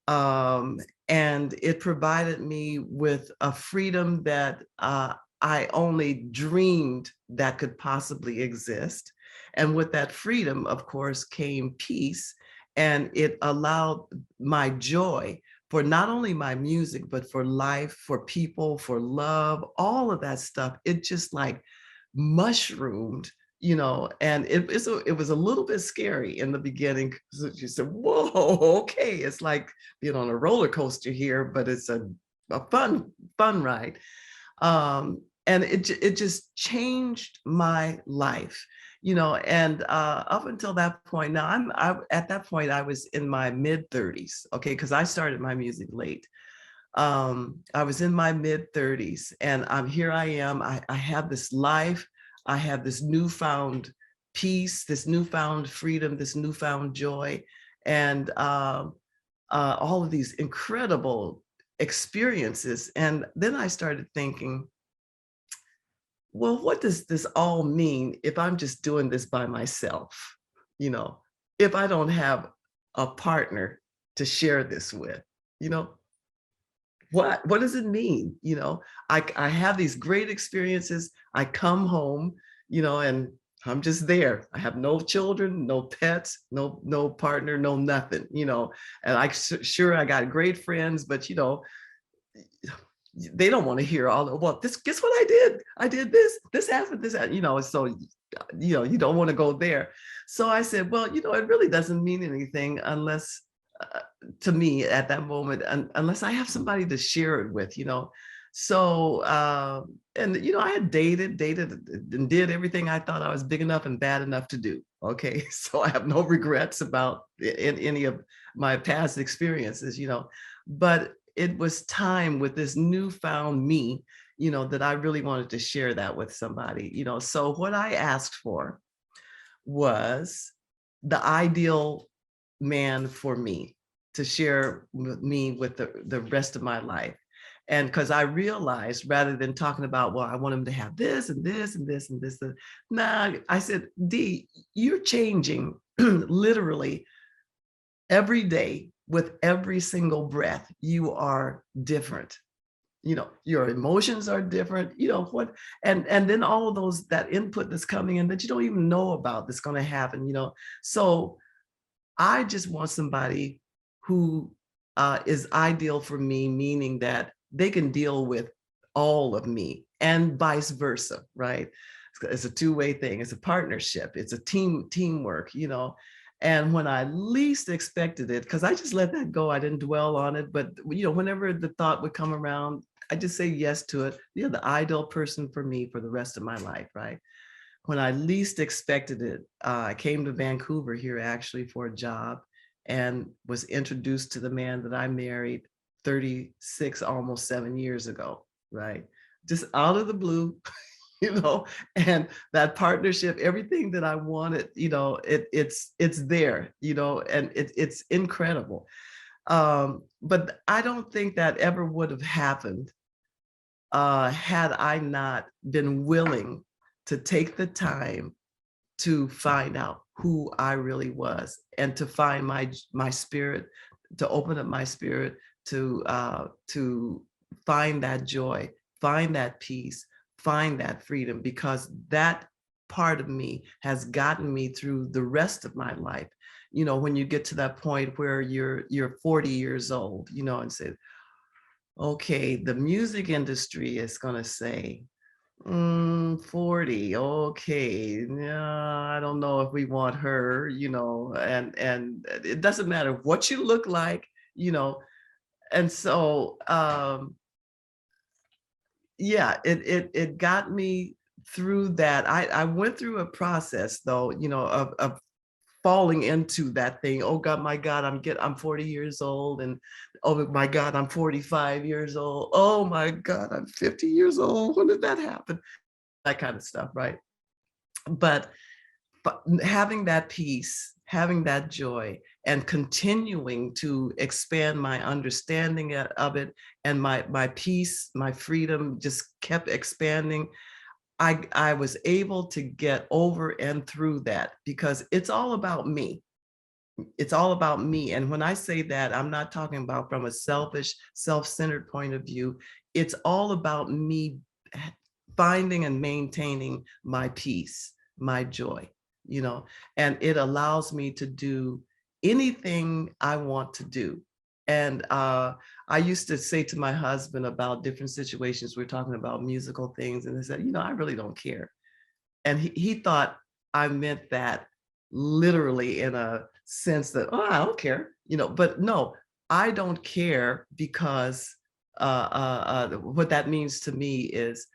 And it provided me with a freedom that I only dreamed that could possibly exist. And with that freedom, of course, came peace. And it allowed my joy for not only my music, but for life, for people, for love, all of that stuff. It just like mushroomed, and it was a little bit scary in the beginning. You said, whoa, okay, it's like being on a roller coaster here, but it's a fun ride. And it just changed my life, and up until that point, now at that point, I was in my mid-30s, okay, because I started my music late. I was in my mid-30s, and here I am. I have this life. I have this newfound peace, this newfound freedom, this newfound joy, and all of these incredible experiences. And then I started thinking, well, what does this all mean if I'm just doing this by myself? If I don't have a partner to share this with, what does it mean? I have these great experiences. I come home, and I'm just there. I have no children, no pets, no partner, no nothing, and sure, I got great friends, but they don't want to hear all the, well, guess what I did this happened, so you don't want to go there. So I said, well, it really doesn't mean anything unless to me at that moment, unless I have somebody to share it with, So, and I had dated and did everything I thought I was big enough and bad enough to do. Okay, so I have no regrets about any of my past experiences, but it was time with this newfound me, that I really wanted to share that with somebody, So what I asked for was the ideal man for me to share with me with the rest of my life. And because I realized, rather than talking about, well, I want him to have this and this and this and this, nah, I said, Dee, you're changing literally every day. With every single breath, you are different. Your emotions are different, what, and then all of those, that input that's coming in that you don't even know about that's going to happen, So I just want somebody who is ideal for me, meaning that they can deal with all of me and vice versa, right? It's a two-way thing. It's a partnership. It's a teamwork, And when I least expected it, because I just let that go, I didn't dwell on it. But whenever the thought would come around, I just say yes to it. The ideal person for me for the rest of my life, right? When I least expected it, I came to Vancouver here actually for a job and was introduced to the man that I married 36, almost 7 years ago, right? Just out of the blue, and that partnership, everything that I wanted, it's there, and it's incredible. But I don't think that ever would have happened had I not been willing to take the time to find out who I really was and to find my spirit, to open up my spirit, to find that joy, find that peace, find that freedom, because that part of me has gotten me through the rest of my life. When you get to that point where you're 40 years old, and say, okay, the music industry is going to say, 40, okay, yeah, I don't know if we want her, and it doesn't matter what you look like, and so yeah, it got me through that. I went through a process though, of falling into that thing. Oh God, my God, I'm 40 years old, and oh my God, I'm 45 years old. Oh my God, I'm 50 years old. When did that happen? That kind of stuff, right? But having that peace, having that joy, and continuing to expand my understanding of it, and my peace, my freedom just kept expanding. I was able to get over and through that, because it's all about me. It's all about me. And when I say that, I'm not talking about from a selfish, self-centered point of view. It's all about me finding and maintaining my peace, my joy, and it allows me to do anything I want to do. And I used to say to my husband about different situations, we're talking about musical things, and he said, I really don't care. And he thought I meant that literally in a sense that, I don't care, but no, I don't care, because what that means to me is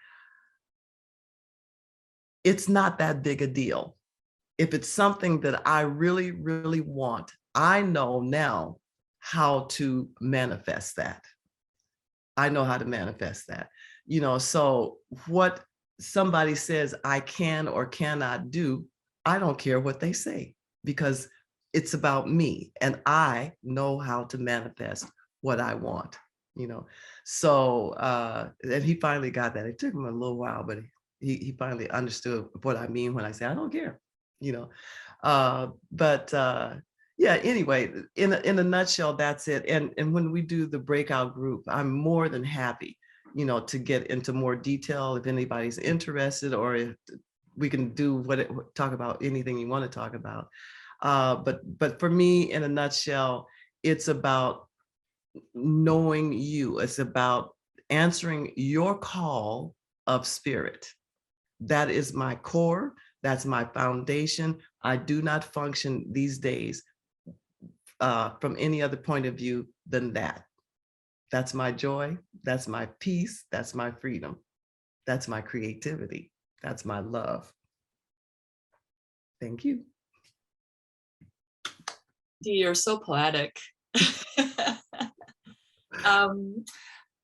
it's not that big a deal. If it's something that I really, really want, I know now how to manifest that. I know how to manifest that, so what somebody says I can or cannot do, I don't care what they say, because it's about me, and I know how to manifest what I want, So, and he finally got that. It took him a little while, but he finally understood what I mean when I say I don't care, but yeah, anyway, in a nutshell, that's it. And when we do the breakout group, I'm more than happy, to get into more detail if anybody's interested, or if we can talk about anything you want to talk about. But for me, in a nutshell, it's about knowing you. It's about answering your call of spirit. That is my core. That's my foundation. I do not function these days from any other point of view than that. That's my joy. That's my peace. That's my freedom. That's my creativity. That's my love. Thank you. Dee, you're so poetic.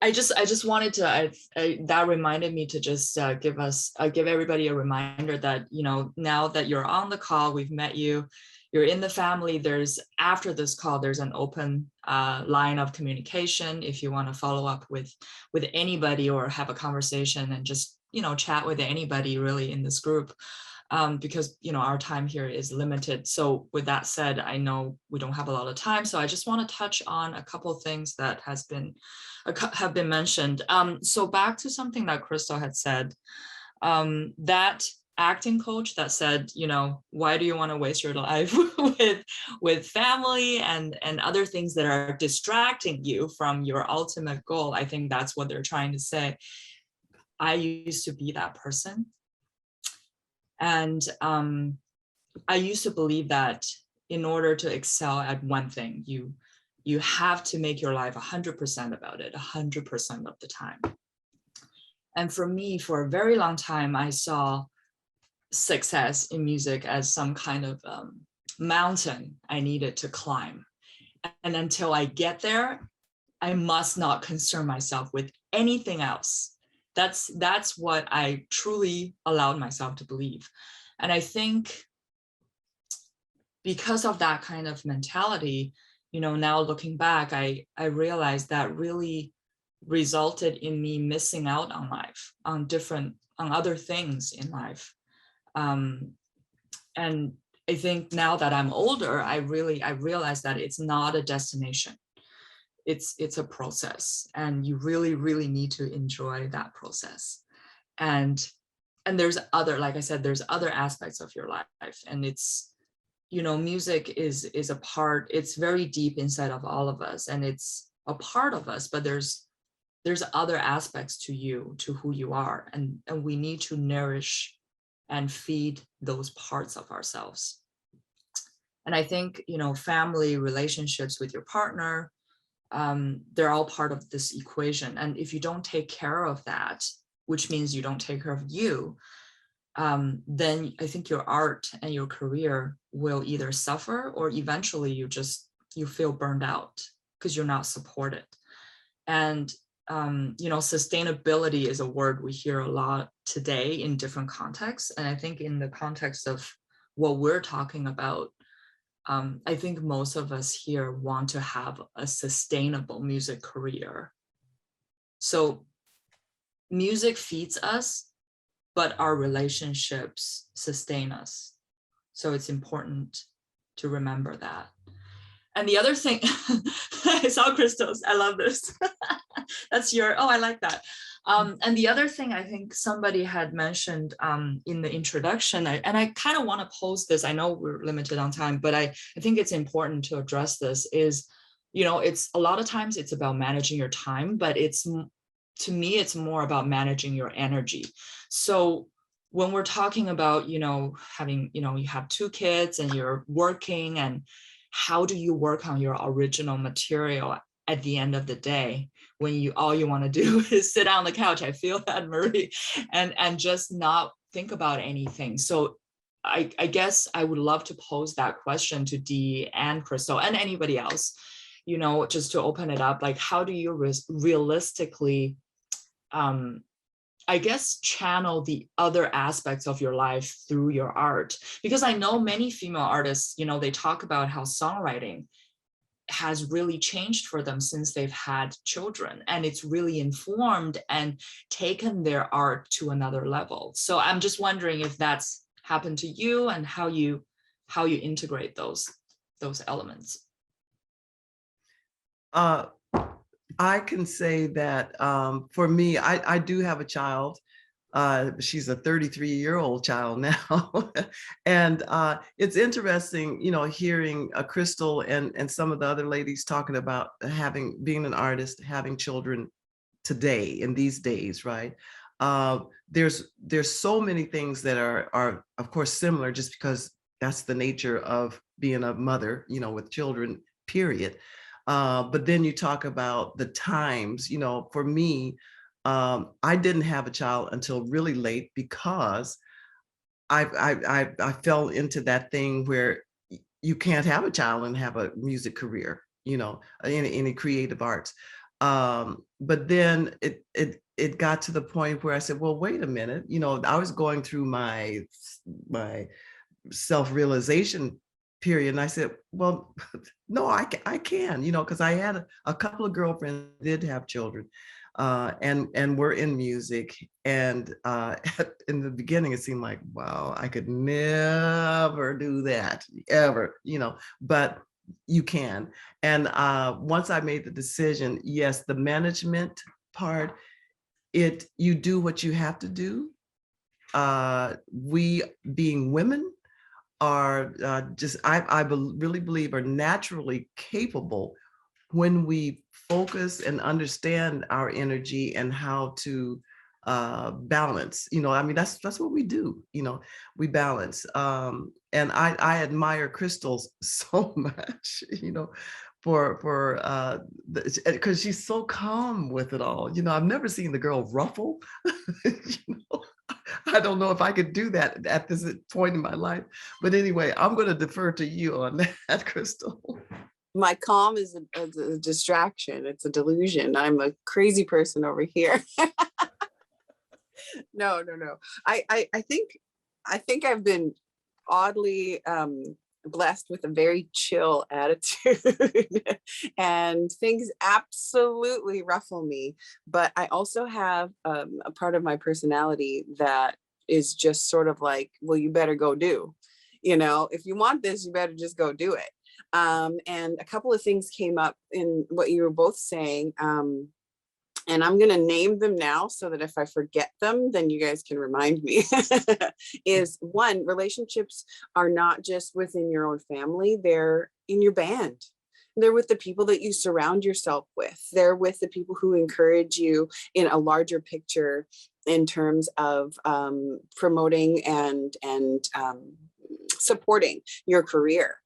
I just wanted to, that reminded me to just give everybody a reminder that, now that you're on the call, we've met you, you're in the family, after this call, there's an open line of communication if you want to follow up with anybody, or have a conversation and just, chat with anybody really in this group. Because our time here is limited. So with that said, I know we don't have a lot of time, so I just want to touch on a couple of things that have been mentioned. So back to something that Krystle had said, that acting coach that said, why do you want to waste your life with family and other things that are distracting you from your ultimate goal? I think that's what they're trying to say. I used to be that person. And I used to believe that in order to excel at one thing, you have to make your life 100% about it, 100% of the time. And for me, for a very long time, I saw success in music as some kind of mountain I needed to climb. And until I get there, I must not concern myself with anything else. That's what I truly allowed myself to believe. And I think because of that kind of mentality, now looking back, I realized that really resulted in me missing out on life, on other things in life. And I think now that I'm older, I realize that it's not a destination. It's a process, and you really, really need to enjoy that process. And there's other, like I said, there's other aspects of your life, and it's, music is a part, it's very deep inside of all of us, and it's a part of us, but there's other aspects to you, to who you are, and we need to nourish and feed those parts of ourselves. And I think, family relationships with your partner, they're all part of this equation. And if you don't take care of that, which means you don't take care of you, then I think your art and your career will either suffer, or eventually you feel burned out because you're not supported. And sustainability is a word we hear a lot today in different contexts. And I think in the context of what we're talking about, I think most of us here want to have a sustainable music career. So music feeds us, but our relationships sustain us. So it's important to remember that. And the other thing, I saw Krystle's, I love this. That's I like that. And the other thing I think somebody had mentioned in the introduction, and I kind of want to pose this, I know we're limited on time, but I think it's important to address this is, it's a lot of times it's about managing your time, but to me, it's more about managing your energy. So when we're talking about, having, you have 2 kids and you're working, and how do you work on your original material at the end of the day when all you want to do is sit on the couch? I feel that, Marie, and just not think about anything. So I guess I would love to pose that question to Dee and Krystle and anybody else, just to open it up. Like, how do you realistically, I guess, channel the other aspects of your life through your art? Because I know many female artists, they talk about how songwriting has really changed for them since they've had children, and it's really informed and taken their art to another level. So I'm just wondering if that's happened to you, and how you integrate those elements. I can say that for me, I do have a child. She's a 33-year-old child now. And it's interesting, hearing Krystle and some of the other ladies talking about being an artist, having children today, in these days, right? There's so many things that are of course similar, just because that's the nature of being a mother, with children, period. But then you talk about the times, for me, I didn't have a child until really late, because I fell into that thing where you can't have a child and have a music career, in any creative arts. But then it got to the point where I said, well, wait a minute, I was going through my self-realization period. And I said, well, no, I can, because I had a couple of girlfriends that did have children, and were in music. And in the beginning, it seemed like, wow, I could never do that, ever, but you can. And once I made the decision, yes, the management part, you do what you have to do. We, being women, are I really believe are naturally capable when we focus and understand our energy and how to balance. That's what we do. We balance. And I admire Krystle so much. Because she's so calm with it all. I've never seen the girl ruffle. I don't know if I could do that at this point in my life. But anyway, I'm going to defer to you on that, Krystle. My calm is a distraction. It's a delusion. I'm a crazy person over here. No. I think I've been oddly blessed with a very chill attitude, and things absolutely ruffle me. But I also have a part of my personality that is just sort of like, well, you better go do, if you want this, you better just go do it. And a couple of things came up in what you were both saying. And I'm going to name them now so that if I forget them, then you guys can remind me. Is one, relationships are not just within your own family, they're in your band. They're with the people that you surround yourself with. They're with the people who encourage you in a larger picture in terms of promoting and supporting your career,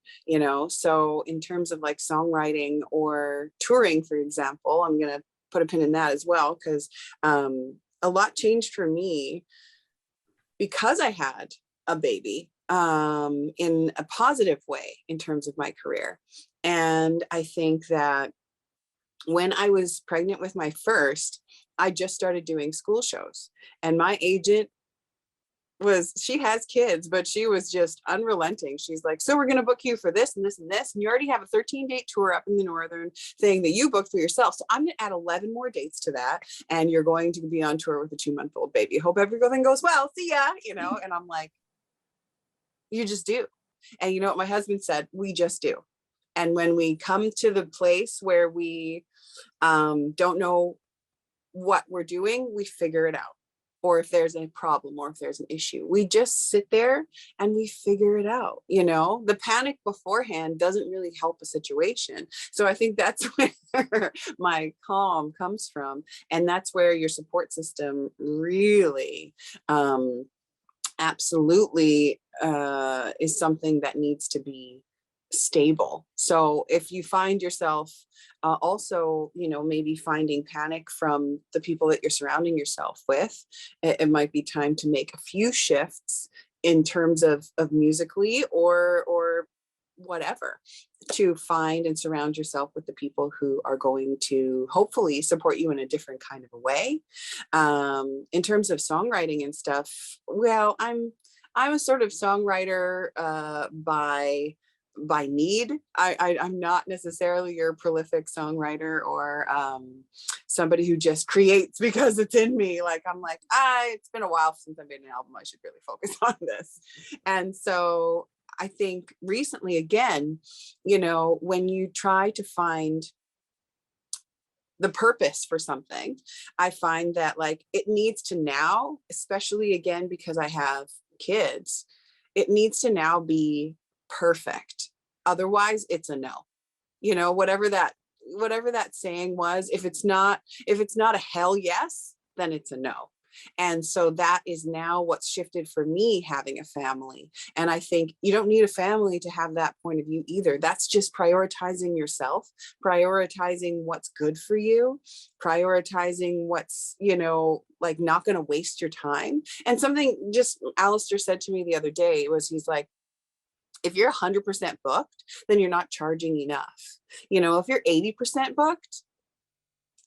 So in terms of like songwriting or touring, for example, I'm going to put a pin in that as well, because a lot changed for me because I had a baby, in a positive way in terms of my career. And I think that when I was pregnant with my first, I just started doing school shows, and my agent she has kids, but she was just unrelenting. She's like, so we're going to book you for this and this and this. And you already have a 13-date tour up in the northern thing that you booked for yourself. So I'm going to add 11 more dates to that. And you're going to be on tour with a 2-month-old baby. Hope everything goes well. See ya, and I'm like, you just do. And you know what my husband said? We just do. And when we come to the place where we don't know what we're doing, we figure it out. Or if there's a problem or if there's an issue, we just sit there and we figure it out. The panic beforehand doesn't really help a situation. So I think that's where my calm comes from. And that's where your support system really absolutely is something that needs to be stable. So if you find yourself also, maybe finding panic from the people that you're surrounding yourself with, it might be time to make a few shifts in terms of musically or whatever, to find and surround yourself with the people who are going to hopefully support you in a different kind of a way. In terms of songwriting and stuff, well, I'm a sort of songwriter by need. I'm not necessarily your prolific songwriter or somebody who just creates because it's in me. Like, I'm like, it's been a while since I made an album. I should really focus on this. And so I think recently, again, when you try to find the purpose for something, I find that like it needs to now, especially again, because I have kids, it needs to now be perfect. Otherwise it's a no. Whatever that saying was, if it's not a hell yes, then it's a no. And so that is now what's shifted for me, having a family. And I think you don't need a family to have that point of view either. That's just prioritizing yourself, prioritizing what's good for you, prioritizing what's, like not going to waste your time. And something just Alistair said to me the other day he's like, if you're 100% booked, then you're not charging enough. If you're 80% booked,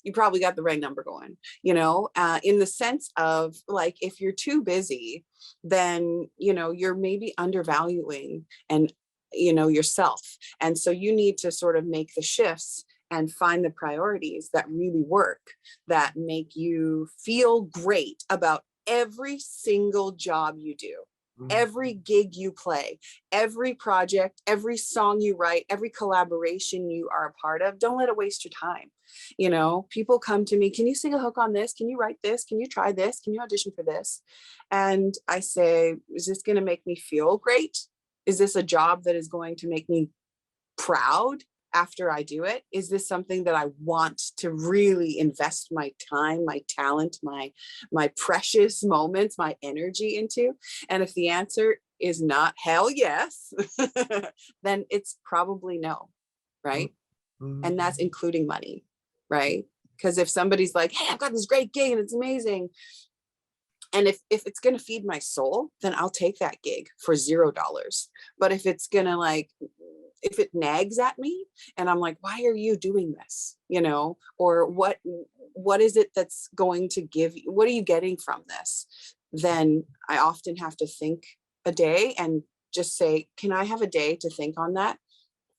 you probably got the right number going, in the sense of like, if you're too busy, then, you're maybe undervaluing and, yourself. And so you need to sort of make the shifts and find the priorities that really work, that make you feel great about every single job you do. Every gig you play, every project, every song you write, every collaboration you are a part of, don't let it waste your time. People come to me, can you sing a hook on this? Can you write this? Can you try this? Can you audition for this? And I say, is this going to make me feel great? Is this a job that is going to make me proud after I do it? Is this something that I want to really invest my time, my talent, my precious moments, my energy into? And if the answer is not hell yes, then it's probably no, right? Mm-hmm. And that's including money, right? Because if somebody's like, hey, I've got this great gig and it's amazing, and if it's going to feed my soul, then I'll take that gig for $0. But if it's going to if it nags at me and I'm like, why are you doing this? Or what is it that's going to give you, what are you getting from this? Then I often have to think a day and just say, can I have a day to think on that?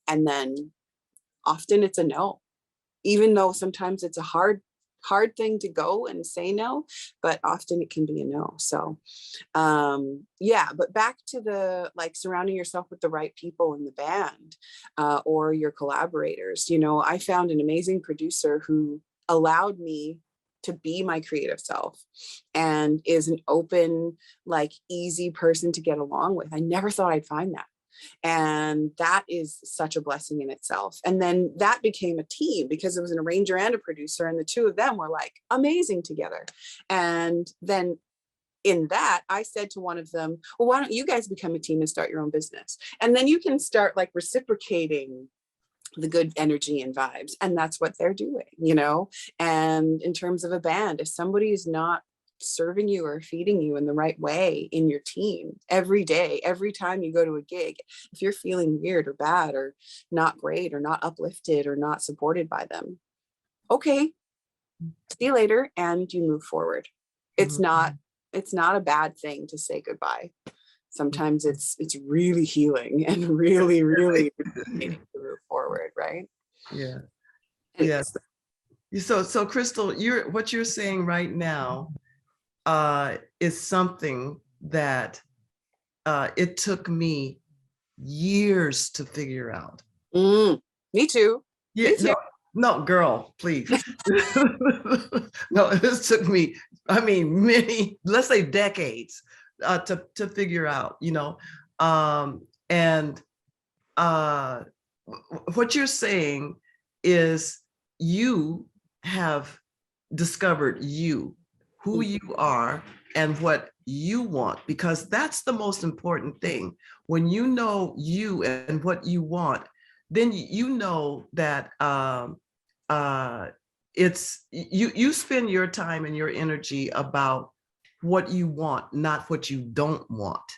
And then often it's a no, even though sometimes it's a hard thing to go and say no, but often it can be a no. So but back to the surrounding yourself with the right people in the band or your collaborators. I found an amazing producer who allowed me to be my creative self and is an open, easy person to get along with. I never thought I'd find that. And that is such a blessing in itself. And then that became a team because it was an arranger and a producer, and the two of them were amazing together. And then in that, I said to one of them, well, why don't you guys become a team and start your own business? And then you can start reciprocating the good energy and vibes. And that's what they're doing, And in terms of a band, if somebody is not serving you or feeding you in the right way in your team every day, every time you go to a gig. If you're feeling weird or bad or not great or not uplifted or not supported by them, okay, see you later, and you move forward. It's not a bad thing to say goodbye. Sometimes it's really healing and really to move forward, right? Yeah. And Yes. So Krystle, what you're saying right now is something that it took me years to figure out. Me too. Yeah, Me too. no, girl, please. No, this took me, I mean, many, let's say decades to figure out, and what you're saying is you have discovered who you are and what you want, because that's the most important thing. When you know you and what you want, then you know that it's you spend your time and your energy about what you want, not what you don't want.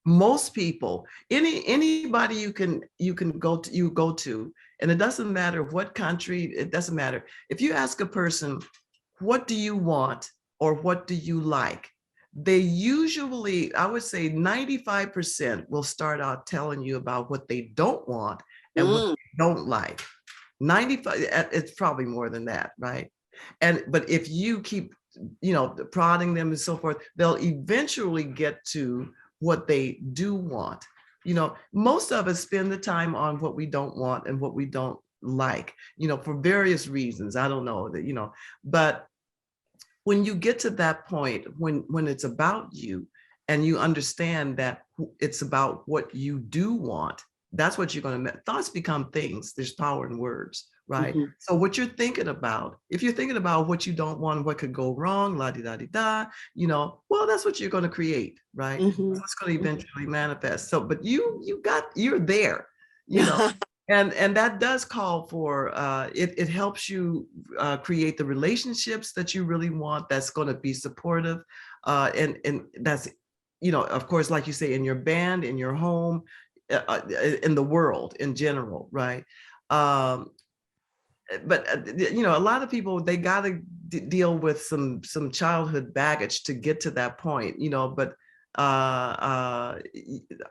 Most people, anybody you can go to, and it doesn't matter what country, it doesn't matter. If you ask a person, what do you want or what do you like? They usually, I would say 95% will start out telling you about what they don't want and what they don't like. 95, it's probably more than that, right? But if you keep, prodding them and so forth, they'll eventually get to what they do want. Most of us spend the time on what we don't want and what we don't like, for various reasons. I don't know that, but when you get to that point, when it's about you and you understand that it's about what you do want, that's what you're going to, thoughts become things. There's power in words, right? So what you're thinking about, if you're thinking about what you don't want, what could go wrong, la-di-da-di-da, well, that's what you're going to create, right? That's what's going to eventually manifest. So, but you're there, and that does call for, it helps you create the relationships that you really want, that's going to be supportive. And that's, of course, like you say, in your band, in your home, in the world in general, right? But a lot of people, they got to deal with some childhood baggage to get to that point, but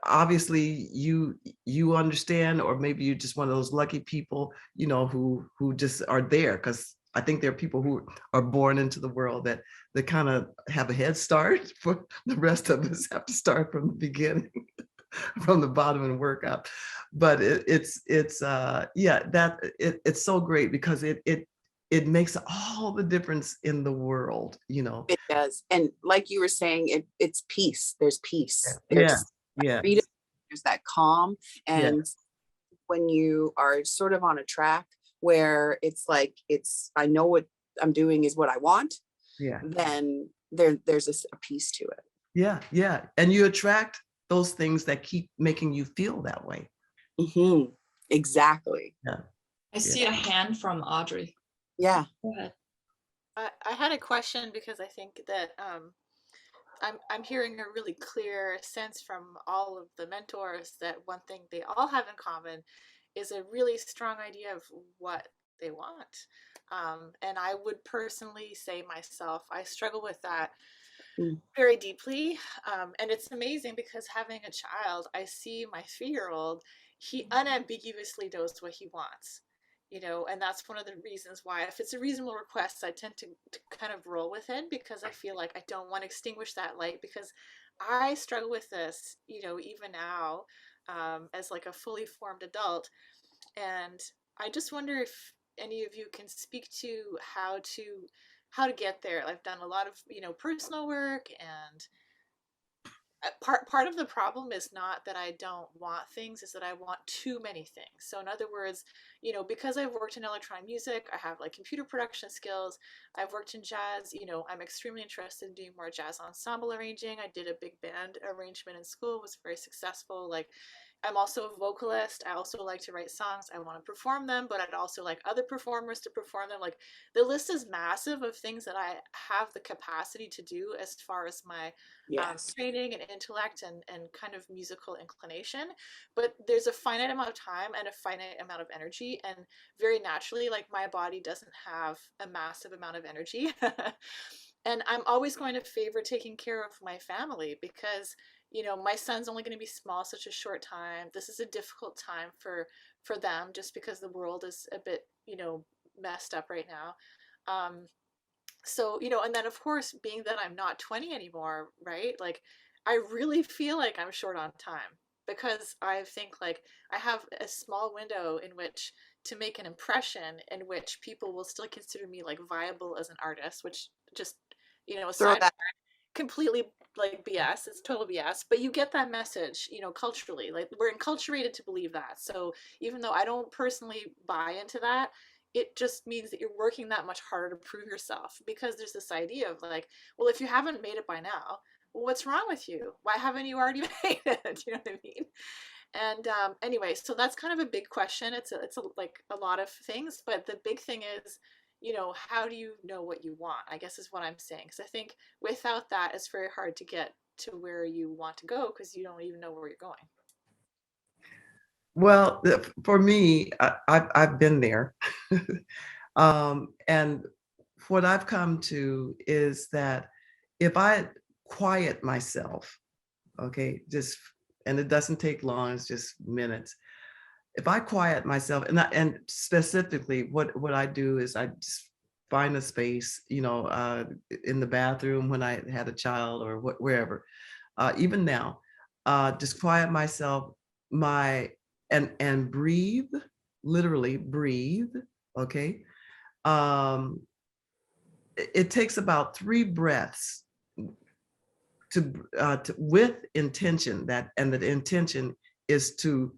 obviously you understand, or maybe you're just one of those lucky people, who just are there, because I think there are people who are born into the world that kind of have a head start. For the rest of us have to start from the beginning. From the bottom and work up. But it's so great, because it makes all the difference in the world, It does. And like you were saying, it's peace. There's peace. Yeah. There's freedom. There's that calm. And when you are sort of on a track where it's like, I know what I'm doing is what I want, then there's a peace to it. Yeah. And you attract those things that keep making you feel that way. Exactly. Yeah. I see a hand from Audrey. Yeah. Go ahead. I had a question, because I think that I'm hearing a really clear sense from all of the mentors that one thing they all have in common is a really strong idea of what they want. And I would personally say myself, I struggle with that very deeply. And it's amazing, because having a child, I see my 3-year-old, he unambiguously knows what he wants, and that's one of the reasons why, if it's a reasonable request, I tend to kind of roll with it, because I feel like I don't want to extinguish that light, because I struggle with this, even now, as like a fully formed adult. And I just wonder if any of you can speak to how to get there. I've done a lot of personal work, and part of the problem is not that I don't want things, is that I want too many things. So in other words, because I've worked in electronic music, I have like computer production skills, I've worked in jazz, I'm extremely interested in doing more jazz ensemble arranging. I did a big band arrangement in school, was very successful. Like, I'm also a vocalist. I also like to write songs. I want to perform them, but I'd also like other performers to perform them. Like the list is massive of things that I have the capacity to do as far as my training and intellect and kind of musical inclination. But there's a finite amount of time and a finite amount of energy. And very naturally, like my body doesn't have a massive amount of energy. And I'm always going to favor taking care of my family because, you know, my son's only going to be small such a short time. This is a difficult time for them just because the world is a bit, you know, messed up right now. So, you know, and then of course, being that I'm not 20 anymore, right? Like, I really feel like I'm short on time because I think like I have a small window in which to make an impression in which people will still consider me like viable as an artist, which just, you know, Throw aside that. completely like BS. It's total BS, but you get that message, you know, culturally. Like we're enculturated to believe that. So even though I don't personally buy into that, it just means that you're working that much harder to prove yourself because there's this idea of like, well, if you haven't made it by now, well, what's wrong with you? Why haven't you already made it? You know what I mean? And anyway, so that's kind of a big question. It's like a lot of things, but the big thing is, you know, how do you know what you want? I guess is what I'm saying. Because I think without that, it's very hard to get to where you want to go because you don't even know where you're going. Well, for me, I've been there. And what I've come to is that if I quiet myself, okay, and it doesn't take long, it's just minutes. If I quiet myself, and specifically what I do is I just find a space, you know, in the bathroom when I had a child or wherever, even now, just quiet myself, and breathe, literally breathe, okay? It takes about 3 breaths to with intention, and the intention is to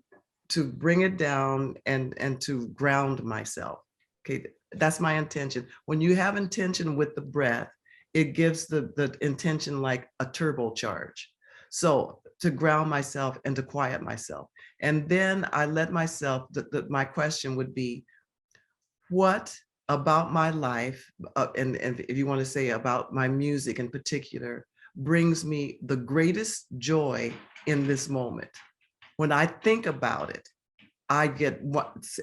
bring it down and to ground myself. Okay, that's my intention. When you have intention with the breath, it gives the intention like a turbocharge. So to ground myself and to quiet myself. And then I let myself, my question would be, what about my life, and if you want to say about my music in particular, brings me the greatest joy in this moment? When I think about it, I get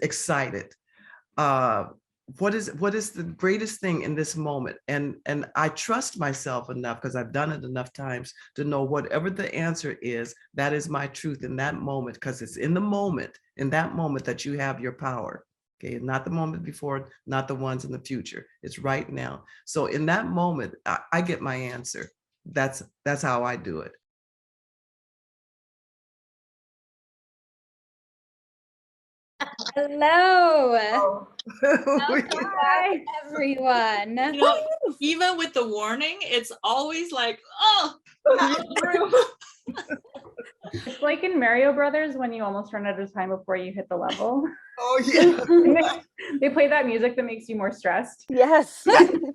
excited. What is the greatest thing in this moment? And I trust myself enough, because I've done it enough times, to know whatever the answer is, that is my truth in that moment, because it's in that moment that you have your power. Okay, not the moment before, not the ones in the future. It's right now. So in that moment, I get my answer. That's how I do it. Hello. Oh. Welcome back, everyone. You know, even with the warning, it's always like, oh, It's like in Mario Brothers when you almost run out of time before you hit the level. Oh yeah. They play that music that makes you more stressed. Yes.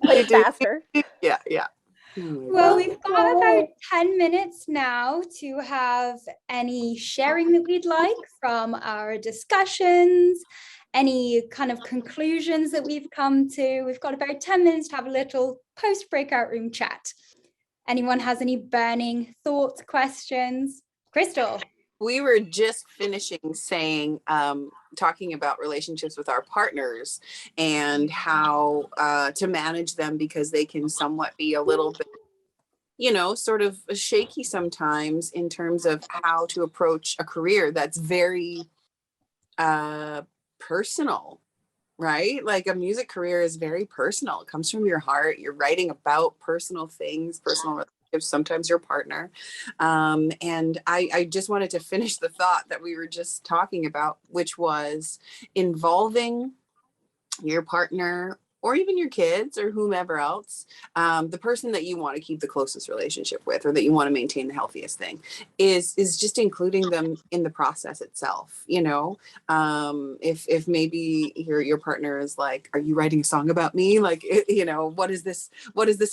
Play faster. Yeah, yeah. Well, we've got about 10 minutes now to have any sharing that we'd like from our discussions, any kind of conclusions that we've come to. We've got about 10 minutes to have a little post-breakout room chat. Anyone has any burning thoughts, questions? Krystle. We were just finishing saying, talking about relationships with our partners and how to manage them, because they can somewhat be a little bit, you know, sort of shaky sometimes in terms of how to approach a career that's very personal, right? Like a music career is very personal. It comes from your heart. You're writing about personal things, personal relationships, sometimes your partner. And I just wanted to finish the thought that we were just talking about, which was involving your partner or even your kids or whomever else, the person that you want to keep the closest relationship with, or that you want to maintain the healthiest thing, is just including them in the process itself. You know, if maybe your partner is like, are you writing a song about me? Like, you know, what is this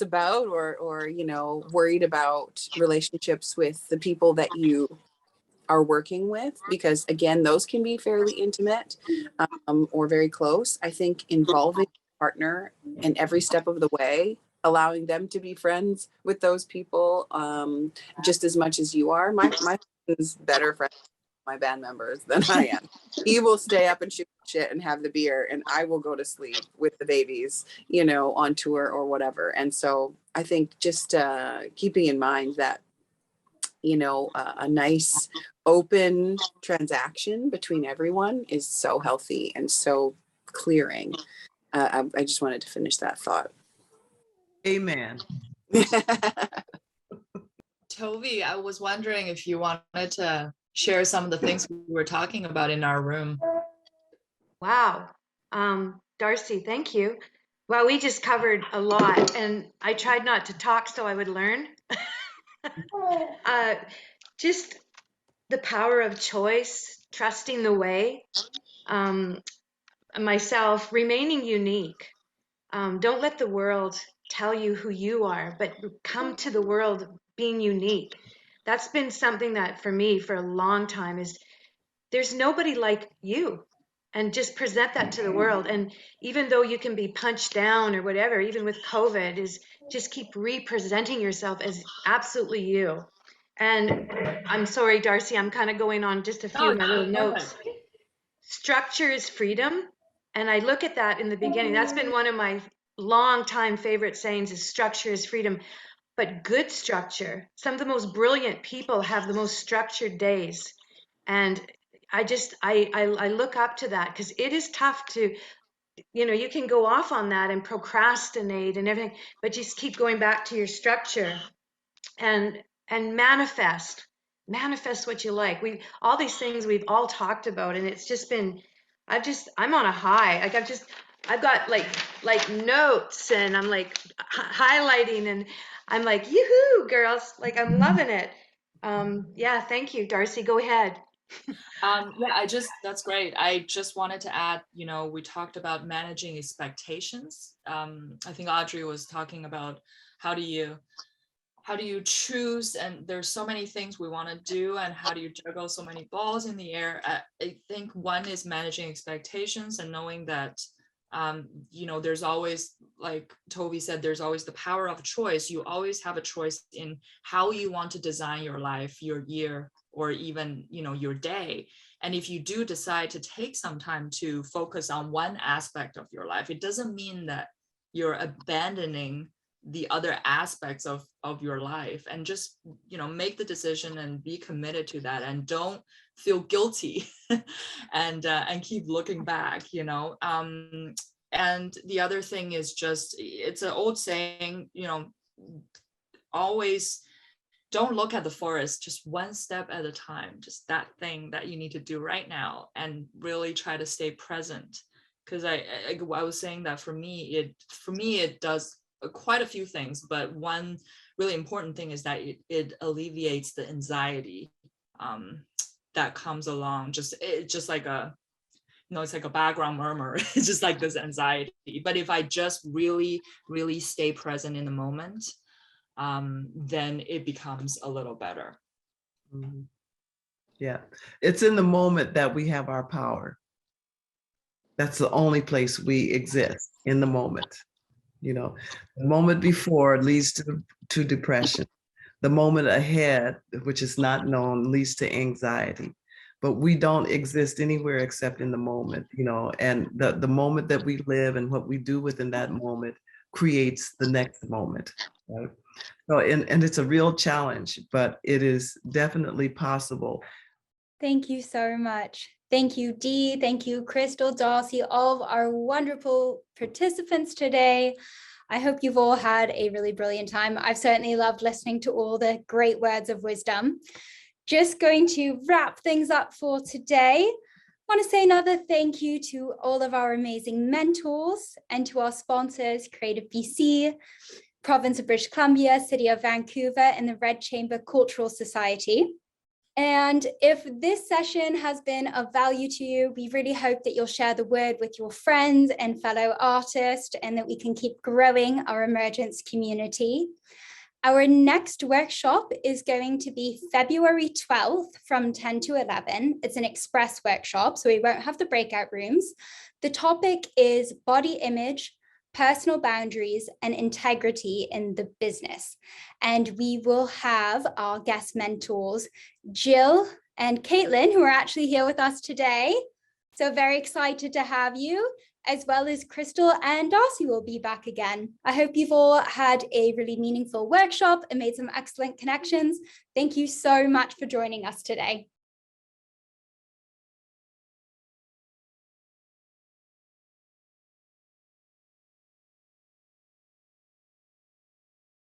about? Or, you know, worried about relationships with the people that you are working with, because again, those can be fairly intimate or very close. I think involving a partner in every step of the way, allowing them to be friends with those people just as much as you are. My husband's better friend with my band members than I am. He will stay up and shoot shit and have the beer, and I will go to sleep with the babies, you know, on tour or whatever. And so I think just keeping in mind that, you know, a nice open transaction between everyone is so healthy and so clearing. I just wanted to finish that thought. Amen. Toby, I was wondering if you wanted to share some of the things we were talking about in our room. Wow. Darcy, thank you. Well, we just covered a lot, and I tried not to talk so I would learn. Just the power of choice, trusting the way, myself, remaining unique. Don't let the world tell you who you are, but come to the world being unique. That's been something that for me for a long time is there's nobody like you, and just present that to the world. And even though you can be punched down or whatever, even with COVID, is just keep representing yourself as absolutely you. And I'm sorry, Darcy, I'm kind of going on just a few of my little notes. Structure is freedom. And I look at that in the beginning. That's been one of my long time favorite sayings, is structure is freedom. But good structure, some of the most brilliant people have the most structured days. And I look up to that, because it is tough to, you know, you can go off on that and procrastinate and everything, but just keep going back to your structure and manifest what you like. All these things we've all talked about, and it's just been, I'm on a high. Like I've got like notes, and I'm like highlighting, and I'm like, yoo-hoo, girls, like I'm loving it. Yeah, thank you, Darcy, go ahead. Yeah, that's great. I just wanted to add, you know, we talked about managing expectations. I think Audrey was talking about how do you choose, and there's so many things we want to do, and how do you juggle so many balls in the air. I think one is managing expectations and knowing that you know, there's always, like Toby said, there's always the power of choice. You always have a choice in how you want to design your life, your year, or even, you know, your day. And if you do decide to take some time to focus on one aspect of your life, it doesn't mean that you're abandoning the other aspects of your life. And just, you know, make the decision and be committed to that, and don't feel guilty and keep looking back, you know. And the other thing is just, it's an old saying, you know, always don't look at the forest, just one step at a time, just that thing that you need to do right now, and really try to stay present. Because I was saying that for me it does quite a few things, but one really important thing is that it alleviates the anxiety that comes along. It's just like a, you know, it's like a background murmur. It's just like this anxiety. But if I just really stay present in the moment, then it becomes a little better. Mm-hmm. Yeah, it's in the moment that we have our power. That's the only place we exist, in the moment. You know, the moment before leads to depression. The moment ahead, which is not known, leads to anxiety. But we don't exist anywhere except in the moment, you know, and the moment that we live and what we do within that moment creates the next moment, right? So, and it's a real challenge, but it is definitely possible. Thank you so much. Thank you, Dee. Thank you, Krystle, Darcy, all of our wonderful participants today. I hope you've all had a really brilliant time. I've certainly loved listening to all the great words of wisdom. Just going to wrap things up for today. I want to say another thank you to all of our amazing mentors and to our sponsors, Creative BC, Province of British Columbia, City of Vancouver, and the Red Chamber Cultural Society. And if this session has been of value to you, we really hope that you'll share the word with your friends and fellow artists, and that we can keep growing our Emergence community. Our next workshop is going to be February 12th from 10 to 11. It's an express workshop, so we won't have the breakout rooms. The topic is body image, personal boundaries, and integrity in the business. And we will have our guest mentors, Jill and Caitlin, who are actually here with us today. So very excited to have you, as well as Krystle and Darcy will be back again. I hope you've all had a really meaningful workshop and made some excellent connections. Thank you so much for joining us today.